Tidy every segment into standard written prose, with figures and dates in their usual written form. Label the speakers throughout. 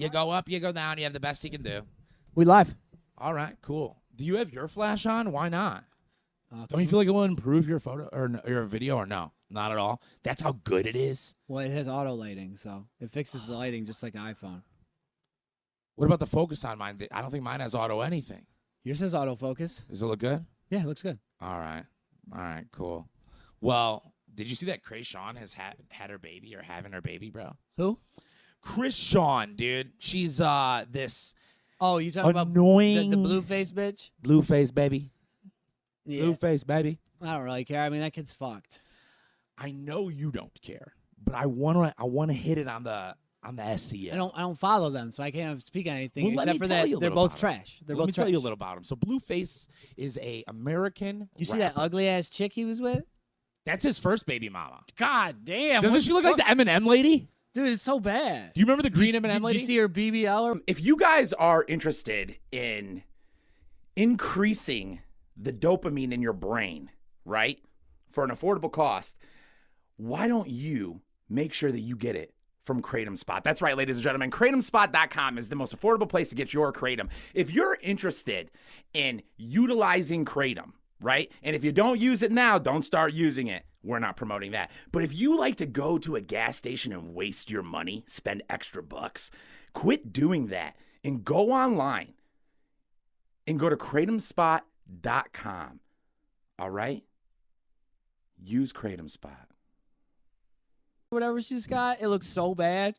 Speaker 1: You go up, you go down. You have the best you can do.
Speaker 2: We live.
Speaker 1: All right, cool. Do you have your flash on? Why not? Don't you feel like it will improve your photo or your video or no? Not at all. That's how good it is.
Speaker 2: Well, it has auto lighting, so it fixes the lighting just like an iPhone.
Speaker 1: What about the focus on mine? I don't think mine has auto anything.
Speaker 2: Yours has autofocus.
Speaker 1: Does it look good?
Speaker 2: Yeah, it looks good.
Speaker 1: All right, cool. Well, did you see that Chrisean has had her baby or having her baby, bro?
Speaker 2: Who?
Speaker 1: Chrisean, dude. She's this.
Speaker 2: Oh, you talking
Speaker 1: annoying
Speaker 2: about the blue face bitch?
Speaker 1: Blue face baby.
Speaker 2: Yeah.
Speaker 1: Blue face baby.
Speaker 2: I don't really care. I mean, that kid's fucked.
Speaker 1: I know you don't care, but I wanna hit it on the SCM.
Speaker 2: I don't follow them, so I can't speak on anything
Speaker 1: Well,
Speaker 2: except for that they're both trash. They're both
Speaker 1: Let me
Speaker 2: trash.
Speaker 1: tell you a little about him. So Blueface is a American.
Speaker 2: You see that ugly ass chick he was with?
Speaker 1: That's his first baby mama.
Speaker 2: God damn!
Speaker 1: Doesn't she look like the M&M lady?
Speaker 2: Dude, it's so bad.
Speaker 1: Do you remember the green M&M lady?
Speaker 2: Did you see her BBL? Or
Speaker 3: If you guys are interested in increasing the dopamine in your brain, right, for an affordable cost, why don't you make sure that you get it from Kratom Spot? That's right, ladies and gentlemen. KratomSpot.com is the most affordable place to get your Kratom. If you're interested in utilizing Kratom, right, and if you don't use it now, don't start using it. We're not promoting that. But if you like to go to a gas station and waste your money, spend extra bucks, quit doing that and go online and go to KratomSpot.com. All right? Use Kratom Spot.
Speaker 2: whatever she's got, it looks so bad.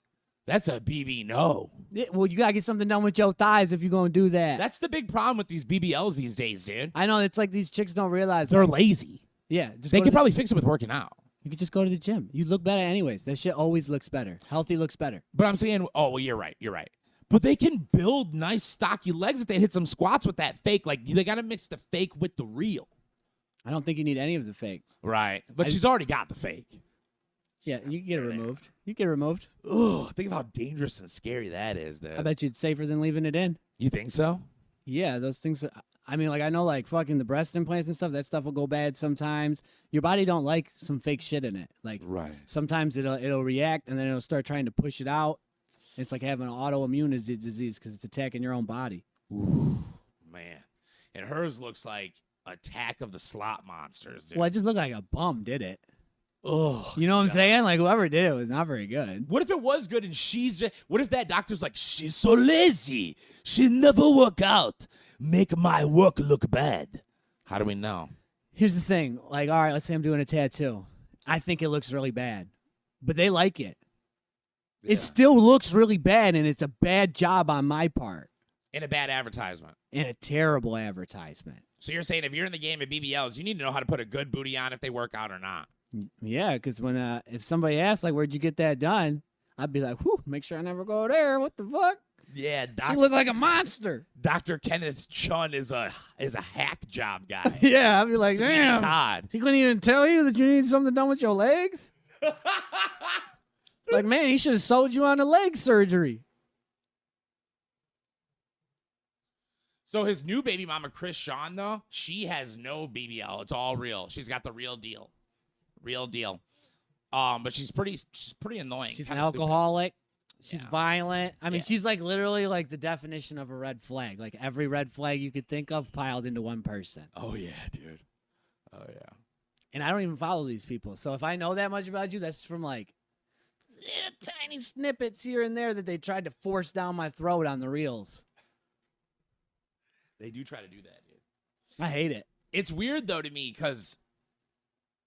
Speaker 1: That's a BB no.
Speaker 2: Well, you gotta get something done with your thighs if you're gonna do that.
Speaker 1: That's the big problem with these BBLs these days, dude.
Speaker 2: I know, it's like these chicks don't realize
Speaker 1: They're lazy.
Speaker 2: Yeah, just
Speaker 1: They could probably fix it with working out.
Speaker 2: You could just go to the gym. You look better anyways. That shit always looks better. Healthy looks better.
Speaker 1: But I'm saying, oh, well, you're right. But they can build nice, stocky legs if they hit some squats with that fake. Like, they got to mix the fake with the real.
Speaker 2: I don't think you need any of the fake.
Speaker 1: Right. But she's already got the fake.
Speaker 2: Yeah, you can get it removed. You get it removed.
Speaker 1: Ugh, think of how dangerous and scary that is, dude.
Speaker 2: I bet you it's safer than leaving it in.
Speaker 1: You think so?
Speaker 2: Yeah, those things. I mean, like, I know, like, fucking the breast implants and stuff, that stuff will go bad sometimes. Your body don't like some fake shit in it. Like,
Speaker 1: right.
Speaker 2: Sometimes it'll react, and then it'll start trying to push it out. It's like having an autoimmune disease because it's attacking your own body.
Speaker 1: Ooh, man. And hers looks like Attack of the Slot Monsters, dude.
Speaker 2: Well, it just looked like a bum did it.
Speaker 1: Oh,
Speaker 2: you know what I'm saying? Like, whoever did it was not very good.
Speaker 1: What if it was good and she's just, what if that doctor's like, she's so lazy. She never work out. Make my work look bad. How do we know?
Speaker 2: Here's the thing. Like, all right, let's say I'm doing a tattoo. I think it looks really bad, but they like it. Yeah. It still looks really bad, and it's a bad job on my part.
Speaker 1: And a bad advertisement.
Speaker 2: And a terrible advertisement.
Speaker 1: So you're saying if you're in the game of BBLs, you need to know how to put a good booty on if they work out or not.
Speaker 2: Yeah, because when if somebody asks, like, where'd you get that done? I'd be like, whew, make sure I never go there. What the fuck?
Speaker 1: Yeah,
Speaker 2: she look like a monster.
Speaker 1: Dr. Kenneth Chun is a hack job guy.
Speaker 2: Yeah, I'd be like, damn.
Speaker 1: Todd.
Speaker 2: He couldn't even tell you that you need something done with your legs? Like, man, he should have sold you on the leg surgery.
Speaker 1: So his new baby mama, Chrisean, though, she has no BBL. It's all real. She's got the real deal. Real deal. But she's pretty annoying.
Speaker 2: She's an alcoholic.
Speaker 1: Stupid.
Speaker 2: She's violent. I mean, she's like literally like the definition of a red flag. Like every red flag you could think of piled into one person.
Speaker 1: Oh, yeah, dude. Oh, yeah.
Speaker 2: And I don't even follow these people. So if I know that much about you, that's from like little tiny snippets here and there that they tried to force down my throat on the reels.
Speaker 1: They do try to do that, dude.
Speaker 2: I hate it.
Speaker 1: It's weird, though, to me, because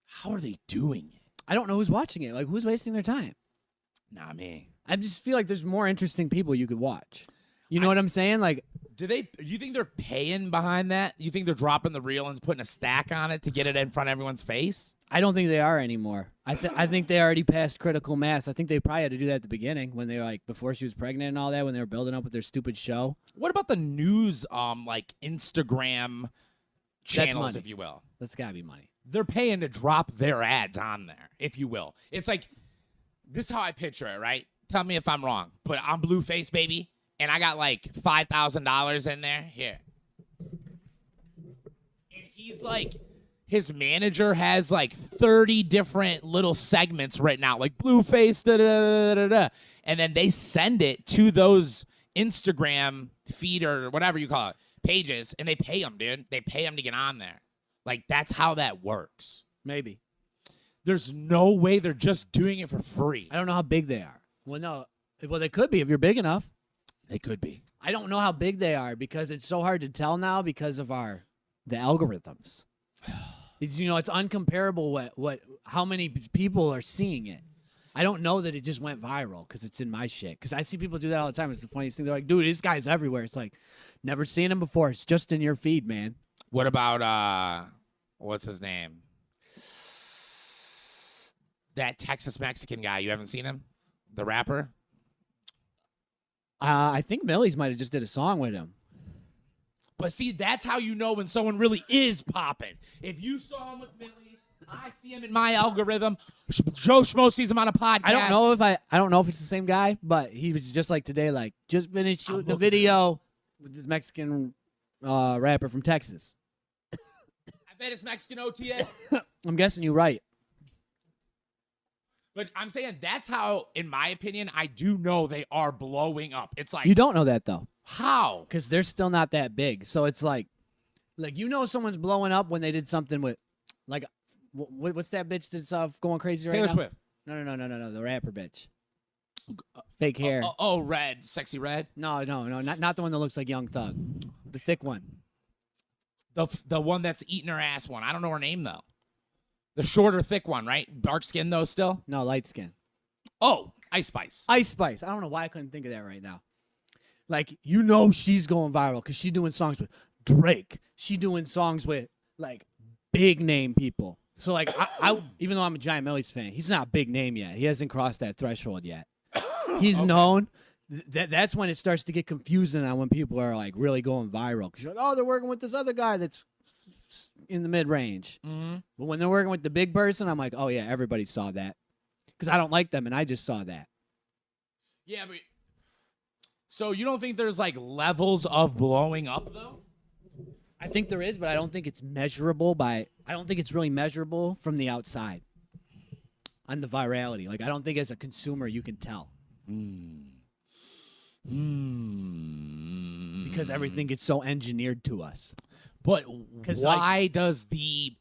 Speaker 1: how are they doing it?
Speaker 2: I don't know who's watching it. Like, who's wasting their time?
Speaker 1: Not me.
Speaker 2: I just feel like there's more interesting people you could watch. You know what I'm saying? Like,
Speaker 1: do you think they're paying behind that? You think they're dropping the reel and putting a stack on it to get it in front of everyone's face?
Speaker 2: I don't think they are anymore. I think they already passed critical mass. I think they probably had to do that at the beginning when they were like before she was pregnant and all that, when they were building up with their stupid show.
Speaker 1: What about the news, like Instagram channels, if you will?
Speaker 2: That's gotta be money.
Speaker 1: They're paying to drop their ads on there, if you will. It's like, this is how I picture it, right? Tell me if I'm wrong, but I'm Blueface, baby, and I got like $5,000 in there. Here. And he's like, his manager has like 30 different little segments written out, like Blueface, da da da da da, and then they send it to those Instagram feed or whatever you call it pages, and they pay them, dude. They pay them to get on there. Like, that's how that works.
Speaker 2: Maybe.
Speaker 1: There's no way they're just doing it for free.
Speaker 2: I don't know how big they are. Well, no. Well, they could be if you're big enough.
Speaker 1: They could be.
Speaker 2: I don't know how big they are because it's so hard to tell now because of the algorithms. It's uncomparable how many people are seeing it. I don't know that it just went viral because it's in my shit. Because I see people do that all the time. It's the funniest thing. They're like, dude, this guy's everywhere. It's like, never seen him before. It's just in your feed, man.
Speaker 1: What about, what's his name? That Texas Mexican guy. You haven't seen him? The rapper?
Speaker 2: I think Millie's might have just did a song with him.
Speaker 1: But see, that's how you know when someone really is popping. If you saw him with Millie's, I see him in my algorithm. Joe Schmo sees him on a podcast.
Speaker 2: I don't know if it's the same guy, but he was just like today, like just finished shooting the video with this Mexican rapper from Texas.
Speaker 1: I bet it's Mexican OTA.
Speaker 2: I'm guessing you're right.
Speaker 1: But I'm saying that's how, in my opinion, I do know they are blowing up. It's like,
Speaker 2: You don't know that though,
Speaker 1: how?
Speaker 2: because they're still not that big. So it's like someone's blowing up when they did something with, like, what's that bitch that's going crazy right
Speaker 1: Taylor
Speaker 2: now?
Speaker 1: Swift.
Speaker 2: No, the rapper bitch. Fake hair.
Speaker 1: Red, sexy red.
Speaker 2: No, not the one that looks like Young Thug. The thick one.
Speaker 1: The one that's eating her ass one. I don't know her name though. The shorter, thick one, right? Dark skin though, still.
Speaker 2: No, light skin.
Speaker 1: Oh, Ice Spice.
Speaker 2: Ice Spice. I don't know why I couldn't think of that right now. Like, she's going viral because she's doing songs with Drake. She's doing songs with, like, big name people. So, like, I even though I'm a giant Millie's fan, he's not a big name yet. He hasn't crossed that threshold yet. He's known. That's when it starts to get confusing on when people are, like, really going viral. Because you're like, oh, they're working with this other guy that's in the mid-range.
Speaker 1: Mm-hmm.
Speaker 2: But when they're working with the big person, I'm like, oh, yeah, everybody saw that. Because I don't like them, and I just saw that.
Speaker 1: Yeah, but so you don't think there's like levels of blowing up though?
Speaker 2: I think there is, but I don't think it's measurable I don't think it's really measurable from the outside on the virality. Like, I don't think as a consumer you can tell. Because everything gets so engineered to us.
Speaker 1: But why does the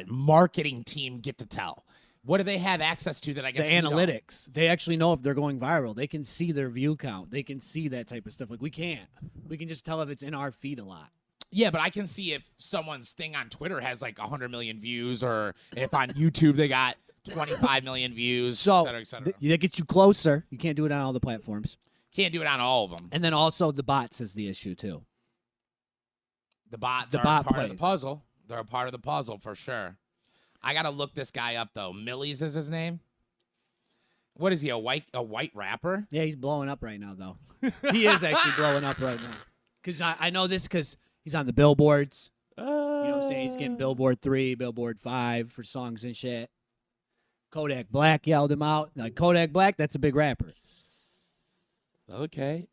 Speaker 1: marketing team get to tell? What do they have access to that I guess
Speaker 2: the analytics? They actually know if they're going viral. They can see their view count. They can see that type of stuff. Like, we can't. We can just tell if it's in our feed a lot.
Speaker 1: Yeah, but I can see if someone's thing on Twitter has like 100 million views, or if on YouTube they got 25 million views,
Speaker 2: so
Speaker 1: et cetera, et cetera.
Speaker 2: That gets you closer. You can't do it on all the platforms.
Speaker 1: Can't do it on all of them.
Speaker 2: And then also the bots is the issue too.
Speaker 1: The bots are part of the puzzle. They're a part of the puzzle for sure. I gotta look this guy up though. Millie's is his name. What is he? A white rapper?
Speaker 2: Yeah, he's blowing up right now though. He is actually blowing up right now. Cause I know this because he's on the billboards. You know what I'm saying? He's getting Billboard 3, Billboard 5 for songs and shit. Kodak Black yelled him out. Like, Kodak Black, that's a big rapper.
Speaker 1: Okay.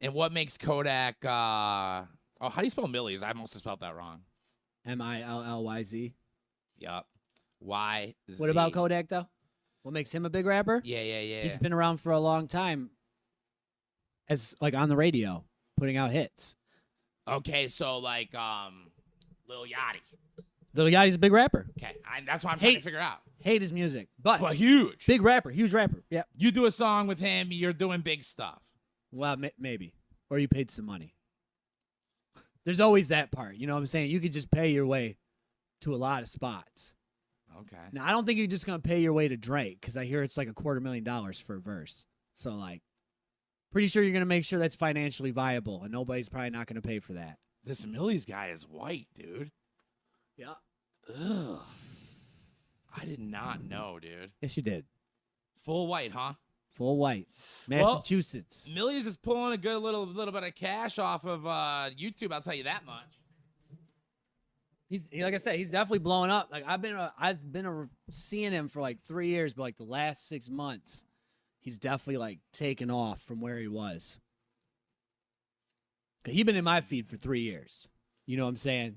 Speaker 1: And what makes Kodak? How do you spell Millie's? I must have spelled that wrong.
Speaker 2: Milllyz.
Speaker 1: Yup. Y.
Speaker 2: What about Kodak though? What makes him a big rapper?
Speaker 1: Yeah.
Speaker 2: He's been around for a long time, as like on the radio, putting out hits.
Speaker 1: Okay, so like Lil Yachty.
Speaker 2: Lil Yachty's a big rapper.
Speaker 1: Okay, that's what I'm trying to figure out.
Speaker 2: Hate his music, but
Speaker 1: huge.
Speaker 2: Big rapper, huge rapper. Yeah.
Speaker 1: You do a song with him, you're doing big stuff.
Speaker 2: Well, maybe. Or you paid some money. There's always that part. You know what I'm saying? You could just pay your way to a lot of spots.
Speaker 1: Okay.
Speaker 2: Now, I don't think you're just going to pay your way to Drake because I hear it's like $250,000 for a verse. So, like, pretty sure you're going to make sure that's financially viable, and nobody's probably not going to pay for that.
Speaker 1: This Millie's guy is white, dude.
Speaker 2: Yeah.
Speaker 1: Ugh. I did not know, dude.
Speaker 2: Yes, you did.
Speaker 1: Full white, huh?
Speaker 2: Full white. Massachusetts.
Speaker 1: Well, Millie's is pulling a good little bit of cash off of YouTube, I'll tell you that much.
Speaker 2: Like I said, he's definitely blowing up. Like, I've been seeing him for like 3 years, but like the last 6 months, he's definitely like taken off from where he was. 'Cause he's been in my feed for 3 years. You know what I'm saying?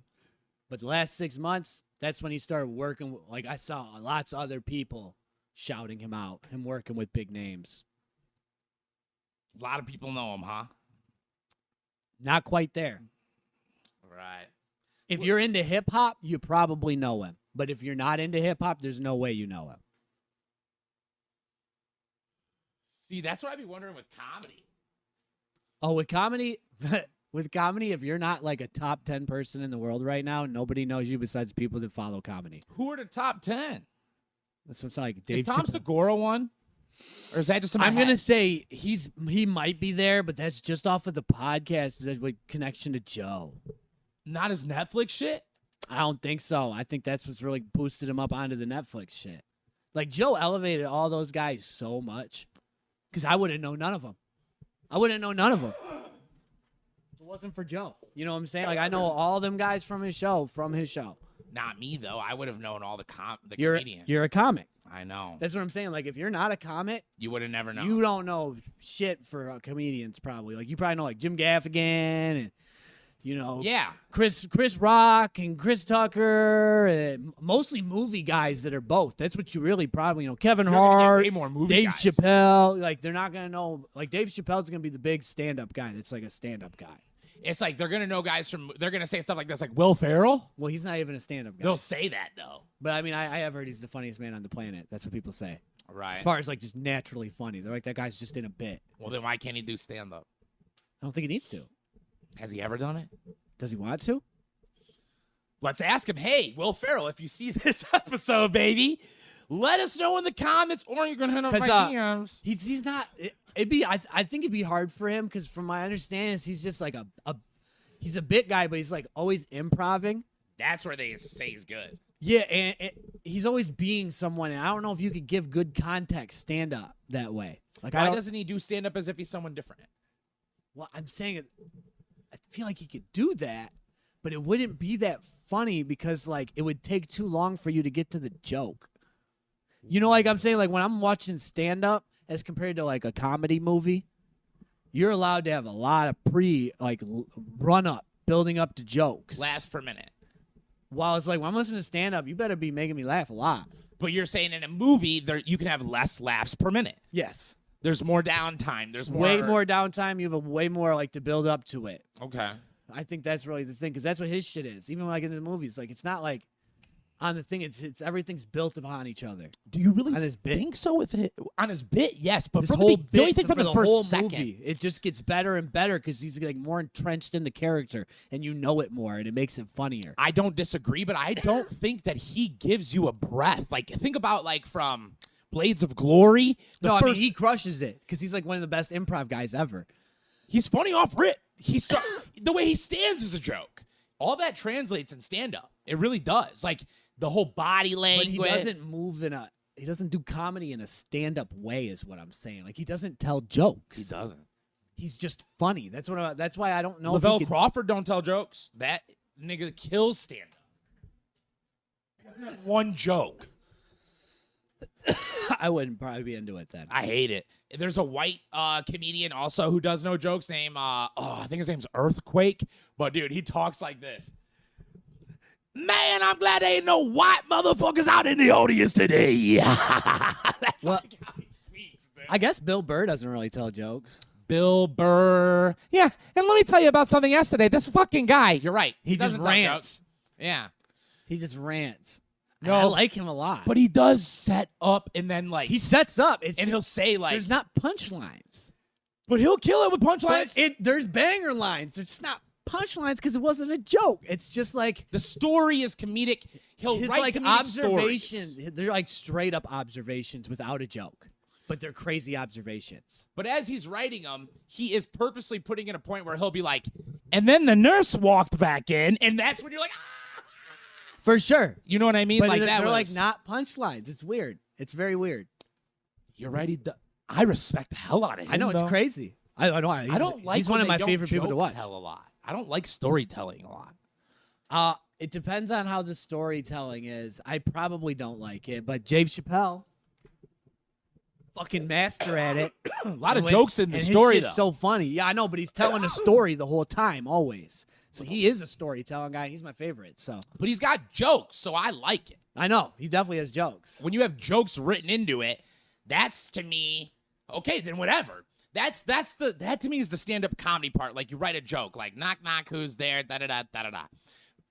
Speaker 2: But the last 6 months, that's when he started working. Like, I saw lots of other people shouting him out, him working with big names.
Speaker 1: A lot of people know him, huh?
Speaker 2: Not quite there.
Speaker 1: Right.
Speaker 2: If you're into hip-hop, you probably know him. But if you're not into hip-hop, there's no way you know him.
Speaker 1: See, that's what I'd be wondering with comedy.
Speaker 2: Oh, with comedy, if you're not like a top 10 person in the world right now, nobody knows you besides people that follow comedy.
Speaker 1: Who are the top 10?
Speaker 2: That's what's like
Speaker 1: Is
Speaker 2: Dave
Speaker 1: Tom
Speaker 2: Chappelle.
Speaker 1: Segura one? Or is that just in my
Speaker 2: I'm
Speaker 1: head?
Speaker 2: gonna say he might be there, but that's just off of the podcast. That's with connection to Joe.
Speaker 1: Not his Netflix shit?
Speaker 2: I don't think so. I think that's what's really boosted him up onto the Netflix shit. Like, Joe elevated all those guys so much. Because I wouldn't know none of them. If it wasn't for Joe. You know what I'm saying? Like, I know all them guys from his show.
Speaker 1: Not me, though. I would have known all the
Speaker 2: You're
Speaker 1: comedians.
Speaker 2: a comic.
Speaker 1: I know.
Speaker 2: That's what I'm saying. Like, if you're not a comic,
Speaker 1: You would have never known.
Speaker 2: you don't know shit for comedians, probably. Like, you probably know, like, Jim Gaffigan and, you know,
Speaker 1: Yeah.
Speaker 2: Chris Rock and Chris Tucker, and mostly movie guys that are both. That's what you really probably know. Kevin
Speaker 1: You're gonna get
Speaker 2: Hart,
Speaker 1: way more movie
Speaker 2: Dave
Speaker 1: guys.
Speaker 2: Chappelle. Like, they're not gonna know. Like, Dave Chappelle's gonna be the big stand-up guy. That's like a stand-up guy.
Speaker 1: It's like they're going to know guys from, they're going to say stuff like this, like Will Ferrell.
Speaker 2: Well, he's not even a stand-up guy.
Speaker 1: They'll say that, though.
Speaker 2: But I mean, I have heard he's the funniest man on the planet. That's what people say.
Speaker 1: Right.
Speaker 2: As far as like just naturally funny, they're like, that guy's just in a bit.
Speaker 1: Well, then why can't he do stand-up?
Speaker 2: I don't think he needs to.
Speaker 1: Has he ever done it?
Speaker 2: Does he want to?
Speaker 1: Let's ask him. Hey, Will Ferrell, if you see this episode, baby, let us know in the comments, or you're gonna hit up my
Speaker 2: 'Cause,
Speaker 1: DMs.
Speaker 2: He's not. It'd be. I think it'd be hard for him because, from my understanding, is he's just like he's a bit guy, but he's like always improving.
Speaker 1: That's where they say he's good.
Speaker 2: Yeah, and he's always being someone. And I don't know if you could give good context stand up that way. Like,
Speaker 1: Why doesn't he do stand up as if he's someone different?
Speaker 2: Well, I'm saying I feel like he could do that, but it wouldn't be that funny because like it would take too long for you to get to the joke. You know, like I'm saying, like when I'm watching stand up as compared to like a comedy movie, you're allowed to have a lot of run up, building up to jokes.
Speaker 1: Laughs per minute.
Speaker 2: While it's like when I'm listening to stand up, you better be making me laugh a lot.
Speaker 1: But you're saying in a movie, you can have less laughs per minute.
Speaker 2: Yes.
Speaker 1: There's more downtime. There's more.
Speaker 2: Way more downtime. You have a way more like to build up to it.
Speaker 1: Okay.
Speaker 2: I think that's really the thing because that's what his shit is. Even like in the movies, like it's not like on the thing. It's everything's built upon each other.
Speaker 1: Do you really
Speaker 2: On his bit.
Speaker 1: think so with it? On his bit, yes. But
Speaker 2: This
Speaker 1: from
Speaker 2: whole
Speaker 1: the only thing
Speaker 2: for
Speaker 1: from the first
Speaker 2: whole
Speaker 1: second.
Speaker 2: movie, it just gets better and better because he's like more entrenched in the character, and you know it more, and it makes it funnier.
Speaker 1: I don't disagree, but I don't think that he gives you a breath. Like, think about like from Blades of Glory.
Speaker 2: I mean he crushes it because he's like one of the best improv guys ever.
Speaker 1: He's funny off rip. The way he stands is a joke. All that translates in stand-up. It really does. Like the whole body
Speaker 2: But
Speaker 1: language.
Speaker 2: he doesn't move he doesn't do comedy in a stand-up way, is what I'm saying. Like he doesn't tell jokes.
Speaker 1: He doesn't.
Speaker 2: He's just funny. That's why I don't know.
Speaker 1: Lavelle
Speaker 2: if he could,
Speaker 1: Crawford don't tell jokes. That nigga kills stand-up. He doesn't have one joke.
Speaker 2: I wouldn't probably be into it then.
Speaker 1: I hate it. There's a white comedian also who does no jokes named, I think his name's Earthquake. But, dude, he talks like this. Man, I'm glad there ain't no white motherfuckers out in the audience today. That's
Speaker 2: Well,
Speaker 1: like how he speaks, dude.
Speaker 2: I guess Bill Burr doesn't really tell jokes.
Speaker 1: Bill Burr. Yeah, and let me tell you about something yesterday. This fucking guy. You're right.
Speaker 2: He just
Speaker 1: doesn't tell
Speaker 2: rants.
Speaker 1: jokes. Yeah.
Speaker 2: He just rants.
Speaker 1: No.
Speaker 2: And I like him a lot.
Speaker 1: But he does set up and then, like,
Speaker 2: he sets up. It's
Speaker 1: and
Speaker 2: just,
Speaker 1: he'll say, like,
Speaker 2: there's not punchlines.
Speaker 1: but he'll kill it with punchlines.
Speaker 2: But there's banger lines. There's just not punchlines because it wasn't a joke. It's just like
Speaker 1: The story is comedic. He'll
Speaker 2: his
Speaker 1: write
Speaker 2: like
Speaker 1: comedic
Speaker 2: observations.
Speaker 1: stories.
Speaker 2: They're like straight up observations without a joke, but they're crazy observations.
Speaker 1: But as he's writing them, he is purposely putting in a point where he'll be like, and then the nurse walked back in, and that's when you're like, ah!
Speaker 2: For sure.
Speaker 1: You know what I mean?
Speaker 2: But
Speaker 1: Like
Speaker 2: they're
Speaker 1: that
Speaker 2: like
Speaker 1: was,
Speaker 2: not punchlines. It's weird. It's very weird.
Speaker 1: You're right. I respect the hell out of him.
Speaker 2: I know it's
Speaker 1: though.
Speaker 2: crazy. I know.
Speaker 1: I don't like.
Speaker 2: He's
Speaker 1: when
Speaker 2: one of
Speaker 1: they
Speaker 2: my
Speaker 1: don't
Speaker 2: favorite people to
Speaker 1: joke
Speaker 2: watch.
Speaker 1: tell a lot. I don't like storytelling a lot.
Speaker 2: It depends on how the storytelling is. I probably don't like it, but Dave Chappelle. fucking master at it.
Speaker 1: A lot of
Speaker 2: And
Speaker 1: jokes in the
Speaker 2: and
Speaker 1: story,
Speaker 2: his
Speaker 1: though.
Speaker 2: shit's so funny. Yeah, I know, but he's telling a story the whole time, always. So he is a storytelling guy. He's my favorite. So
Speaker 1: But he's got jokes, so I like it.
Speaker 2: I know he definitely has jokes.
Speaker 1: When you have jokes written into it, that's to me, okay, then whatever. That to me is the stand-up comedy part. Like you write a joke, like knock knock, who's there, da da da da da da.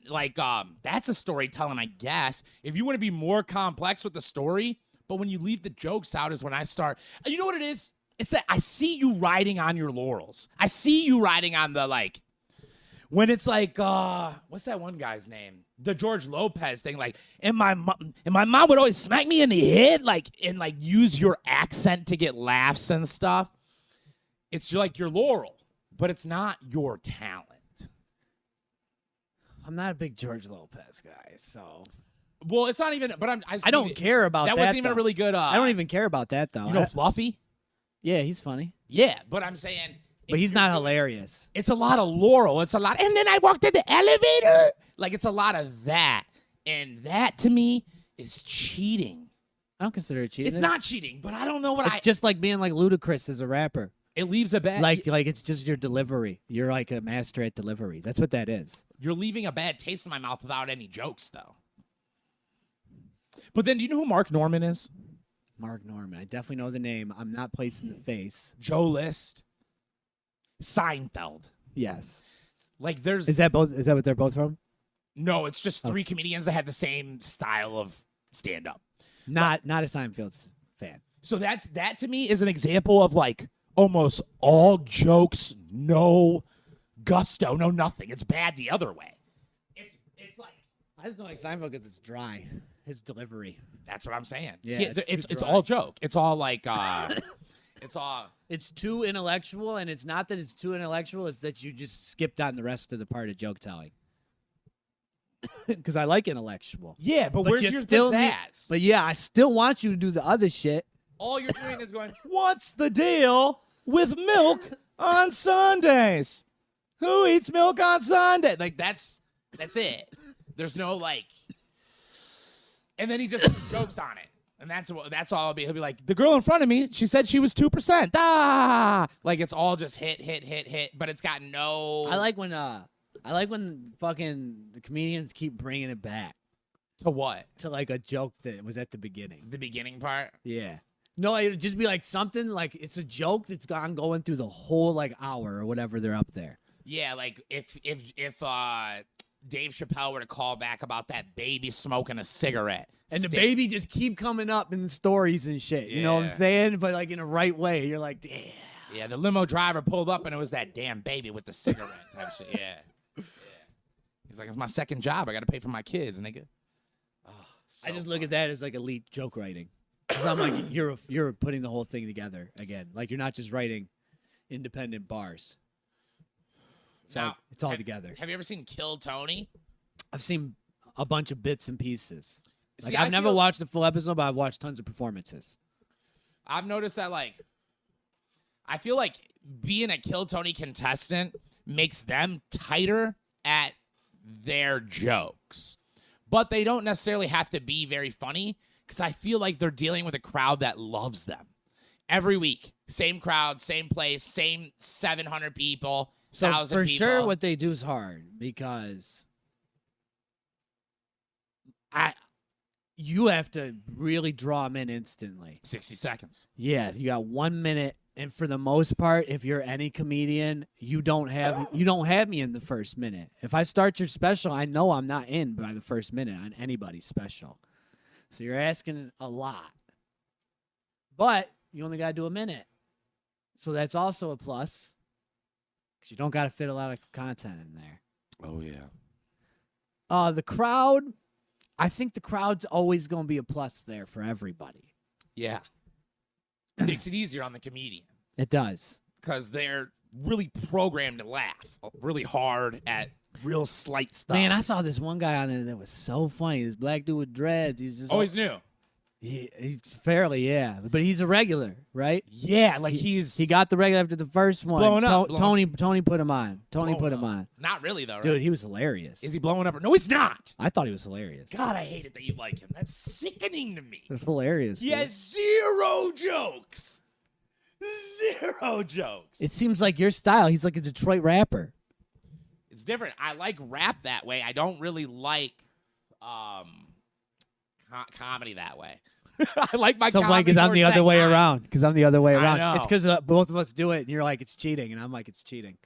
Speaker 1: Like that's a storytelling, I guess. If you want to be more complex with the story, but when you leave the jokes out is when I start. And you know what it is? It's that I see you riding on your laurels. I see you riding on the like. When it's like, what's that one guy's name? The George Lopez thing. Like, and my mom would always smack me in the head, like, and like use your accent to get laughs and stuff. It's like your laurel, but it's not your talent.
Speaker 2: I'm not a big George Lopez guy, so
Speaker 1: Well, it's not even. But
Speaker 2: I don't care about that.
Speaker 1: That wasn't even a
Speaker 2: though.
Speaker 1: really good.
Speaker 2: I don't even care about that though.
Speaker 1: You know, Fluffy.
Speaker 2: Yeah, he's funny,
Speaker 1: Yeah, but I'm saying.
Speaker 2: but he's not hilarious.
Speaker 1: It's a lot of laurel. It's a lot. And then I walked in the elevator. Like it's a lot of that, and that to me is cheating.
Speaker 2: I don't consider it cheating.
Speaker 1: It's not cheating, but I don't know what
Speaker 2: It's just like being like Ludacris as a rapper.
Speaker 1: It leaves a bad
Speaker 2: Like it's just your delivery. You're like a master at delivery. That's what that is.
Speaker 1: You're leaving a bad taste in my mouth without any jokes, though. But then, do you know who Mark Norman is?
Speaker 2: Mark Norman. I definitely know the name. I'm not placing the face.
Speaker 1: Joe List, Seinfeld.
Speaker 2: Yes.
Speaker 1: Like there's
Speaker 2: Is that both? Is that what they're both from?
Speaker 1: no. It's just three comedians that had the same style of stand up.
Speaker 2: Not a Seinfeld fan.
Speaker 1: So that to me is an example of like almost all jokes, no gusto, no nothing. It's bad the other way. It's like
Speaker 2: I just don't like Seinfeld because it's dry. His delivery.
Speaker 1: that's what I'm saying.
Speaker 2: Yeah,
Speaker 1: it's
Speaker 2: too dry.
Speaker 1: all joke. It's all like it's all
Speaker 2: It's too intellectual, and it's not that it's too intellectual. It's that you just skipped on the rest of the part of joke telling. Because I like intellectual.
Speaker 1: yeah. But
Speaker 2: But
Speaker 1: where's
Speaker 2: you
Speaker 1: your
Speaker 2: still need-
Speaker 1: pizzazz?
Speaker 2: But yeah, I still want you to do the other shit.
Speaker 1: All you're doing is going, what's the deal with milk on Sundays? Who eats milk on Sunday? Like, that's it. There's no, like... And then he just jokes on it. And that's all it'll be. He'll be like, the girl in front of me, she said she was 2%. Ah! Like, it's all just hit. But it's got no...
Speaker 2: I like when fucking the comedians keep bringing it back
Speaker 1: To what?
Speaker 2: to like a joke that was at the beginning.
Speaker 1: The beginning part?
Speaker 2: Yeah. No, it'd just be like something like it's a joke that's going through the whole like hour or whatever they're up there.
Speaker 1: Yeah, like if Dave Chappelle were to call back about that baby smoking a cigarette.
Speaker 2: And the baby just keep coming up in the stories and shit. You know what I'm
Speaker 1: Yeah.
Speaker 2: saying? But like in a right way. You're like, damn.
Speaker 1: Yeah, the limo driver pulled up and it was that damn baby with the cigarette type shit. Yeah. He's like, it's my second job. I got to pay for my kids, nigga. Oh,
Speaker 2: I just look at that as like elite joke writing. 'Cause I'm like, you're putting the whole thing together again. Like you're not just writing independent bars. So it's all together.
Speaker 1: Have you ever seen Kill Tony?
Speaker 2: I've seen a bunch of bits and pieces. Like
Speaker 1: See,
Speaker 2: I've
Speaker 1: I
Speaker 2: never
Speaker 1: feel-
Speaker 2: watched the full episode, but I've watched tons of performances.
Speaker 1: I've noticed that, like, I feel like being a Kill Tony contestant makes them tighter at their jokes. But they don't necessarily have to be very funny because I feel like they're dealing with a crowd that loves them. Every week, same crowd, same place, same 700 people,
Speaker 2: So
Speaker 1: 1,000
Speaker 2: for
Speaker 1: people.
Speaker 2: sure, what they do is hard because you have to really draw them in instantly.
Speaker 1: 60 seconds.
Speaker 2: Yeah, you got 1 minute, and for the most part, if you're any comedian, you don't have me in the first minute. If I start your special, I know I'm not in by the first minute on anybody's special. So you're asking a lot, but you only got to do a minute, so that's also a plus because you don't got to fit a lot of content in there.
Speaker 1: Oh, yeah.
Speaker 2: The crowd, I think the crowd's always going to be a plus there for everybody.
Speaker 1: Yeah. It makes it easier on the comedian
Speaker 2: It does.
Speaker 1: because they're really programmed to laugh really hard at real slight stuff.
Speaker 2: Man, I saw this one guy on there that was so funny. This black dude with dreads. He's just
Speaker 1: always knew.
Speaker 2: He's fairly, yeah, but he's a regular, right?
Speaker 1: Yeah, like
Speaker 2: he
Speaker 1: he
Speaker 2: got the regular after the first one.
Speaker 1: blowing up.
Speaker 2: Tony put him on. Tony
Speaker 1: Blowing
Speaker 2: put him
Speaker 1: up.
Speaker 2: on.
Speaker 1: Not really though, right?
Speaker 2: Dude, he was hilarious.
Speaker 1: Is he blowing up? No, he's not.
Speaker 2: I thought he was hilarious.
Speaker 1: God, I hate it that you like him. That's sickening to me.
Speaker 2: It was hilarious.
Speaker 1: He
Speaker 2: dude.
Speaker 1: has 0 jokes. 0 jokes.
Speaker 2: It seems like your style. He's like a Detroit rapper.
Speaker 1: It's different. I like rap that way. I don't really like comedy that way. I like my
Speaker 2: So
Speaker 1: comedy
Speaker 2: because I'm
Speaker 1: more
Speaker 2: the other way
Speaker 1: technique.
Speaker 2: around. Because I'm the other way
Speaker 1: I
Speaker 2: around.
Speaker 1: know.
Speaker 2: It's because both of us do it, and you're like, it's cheating, and I'm like, it's cheating.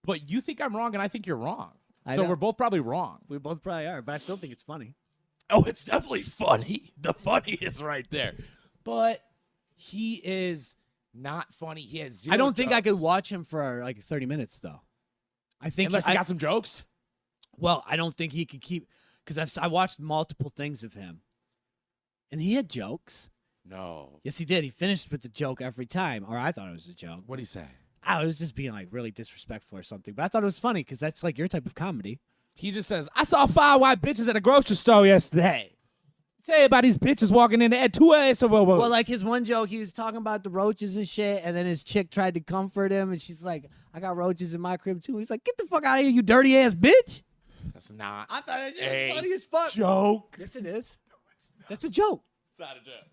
Speaker 1: But you think I'm wrong, and I think you're wrong.
Speaker 2: I
Speaker 1: So
Speaker 2: know.
Speaker 1: we're both probably wrong.
Speaker 2: We both probably are, but I still think it's funny.
Speaker 1: Oh, it's definitely funny. The funny is right there. But he is not funny. He has 0
Speaker 2: I don't think I could
Speaker 1: jokes.
Speaker 2: watch him for like 30 minutes though. I think
Speaker 1: Unless he got some jokes.
Speaker 2: well, I don't think he could keep because I watched multiple things of him, and he had jokes.
Speaker 1: No.
Speaker 2: Yes, he did. He finished with the joke every time, or I thought it was a joke.
Speaker 1: What'd he say?
Speaker 2: I was just being like really disrespectful or something, but I thought it was funny because that's like your type of comedy.
Speaker 1: He just says, I saw 5 white bitches at a grocery store yesterday. Tell you about these bitches walking in there at 2 a.m. So,
Speaker 2: Well, like his one joke, he was talking about the roaches and shit, and then his chick tried to comfort him, and she's like, "I got roaches in my crib too." He's like, "Get the fuck out of here, you dirty ass bitch!"
Speaker 1: that's not
Speaker 2: I thought that shit
Speaker 1: a
Speaker 2: was funny as fuck.
Speaker 1: joke.
Speaker 2: Yes, it is. That's a joke.
Speaker 1: It's not a joke.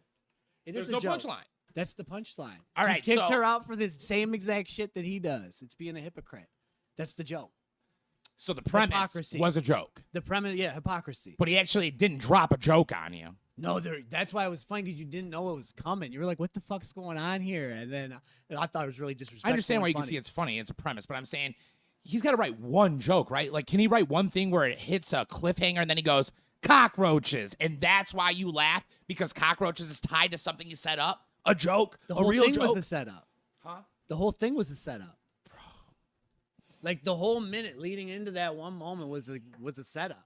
Speaker 2: It
Speaker 1: There's
Speaker 2: is
Speaker 1: no
Speaker 2: a joke.
Speaker 1: punchline.
Speaker 2: That's the punchline.
Speaker 1: All
Speaker 2: He
Speaker 1: right,
Speaker 2: kicked
Speaker 1: so-
Speaker 2: her out for the same exact shit that he does. It's being a hypocrite. That's the joke.
Speaker 1: So the premise
Speaker 2: Hypocrisy.
Speaker 1: was a joke.
Speaker 2: The premise, yeah, hypocrisy.
Speaker 1: But he actually didn't drop a joke on you.
Speaker 2: No, that's why it was funny because you didn't know it was coming. You were like, "What the fuck's going on here?" And then I thought it was really disrespectful.
Speaker 1: I understand why
Speaker 2: and
Speaker 1: you can
Speaker 2: funny.
Speaker 1: see it's funny. It's a premise. But I'm saying he's got to write one joke, right? Like, can he write one thing where it hits a cliffhanger and then he goes, cockroaches. And that's why you laugh? Because cockroaches is tied to something you set up? A joke?
Speaker 2: The
Speaker 1: A
Speaker 2: whole
Speaker 1: real
Speaker 2: thing
Speaker 1: joke?
Speaker 2: was a setup.
Speaker 1: Huh?
Speaker 2: The whole thing was a setup. Bro. Like the whole minute leading into that one moment was a setup.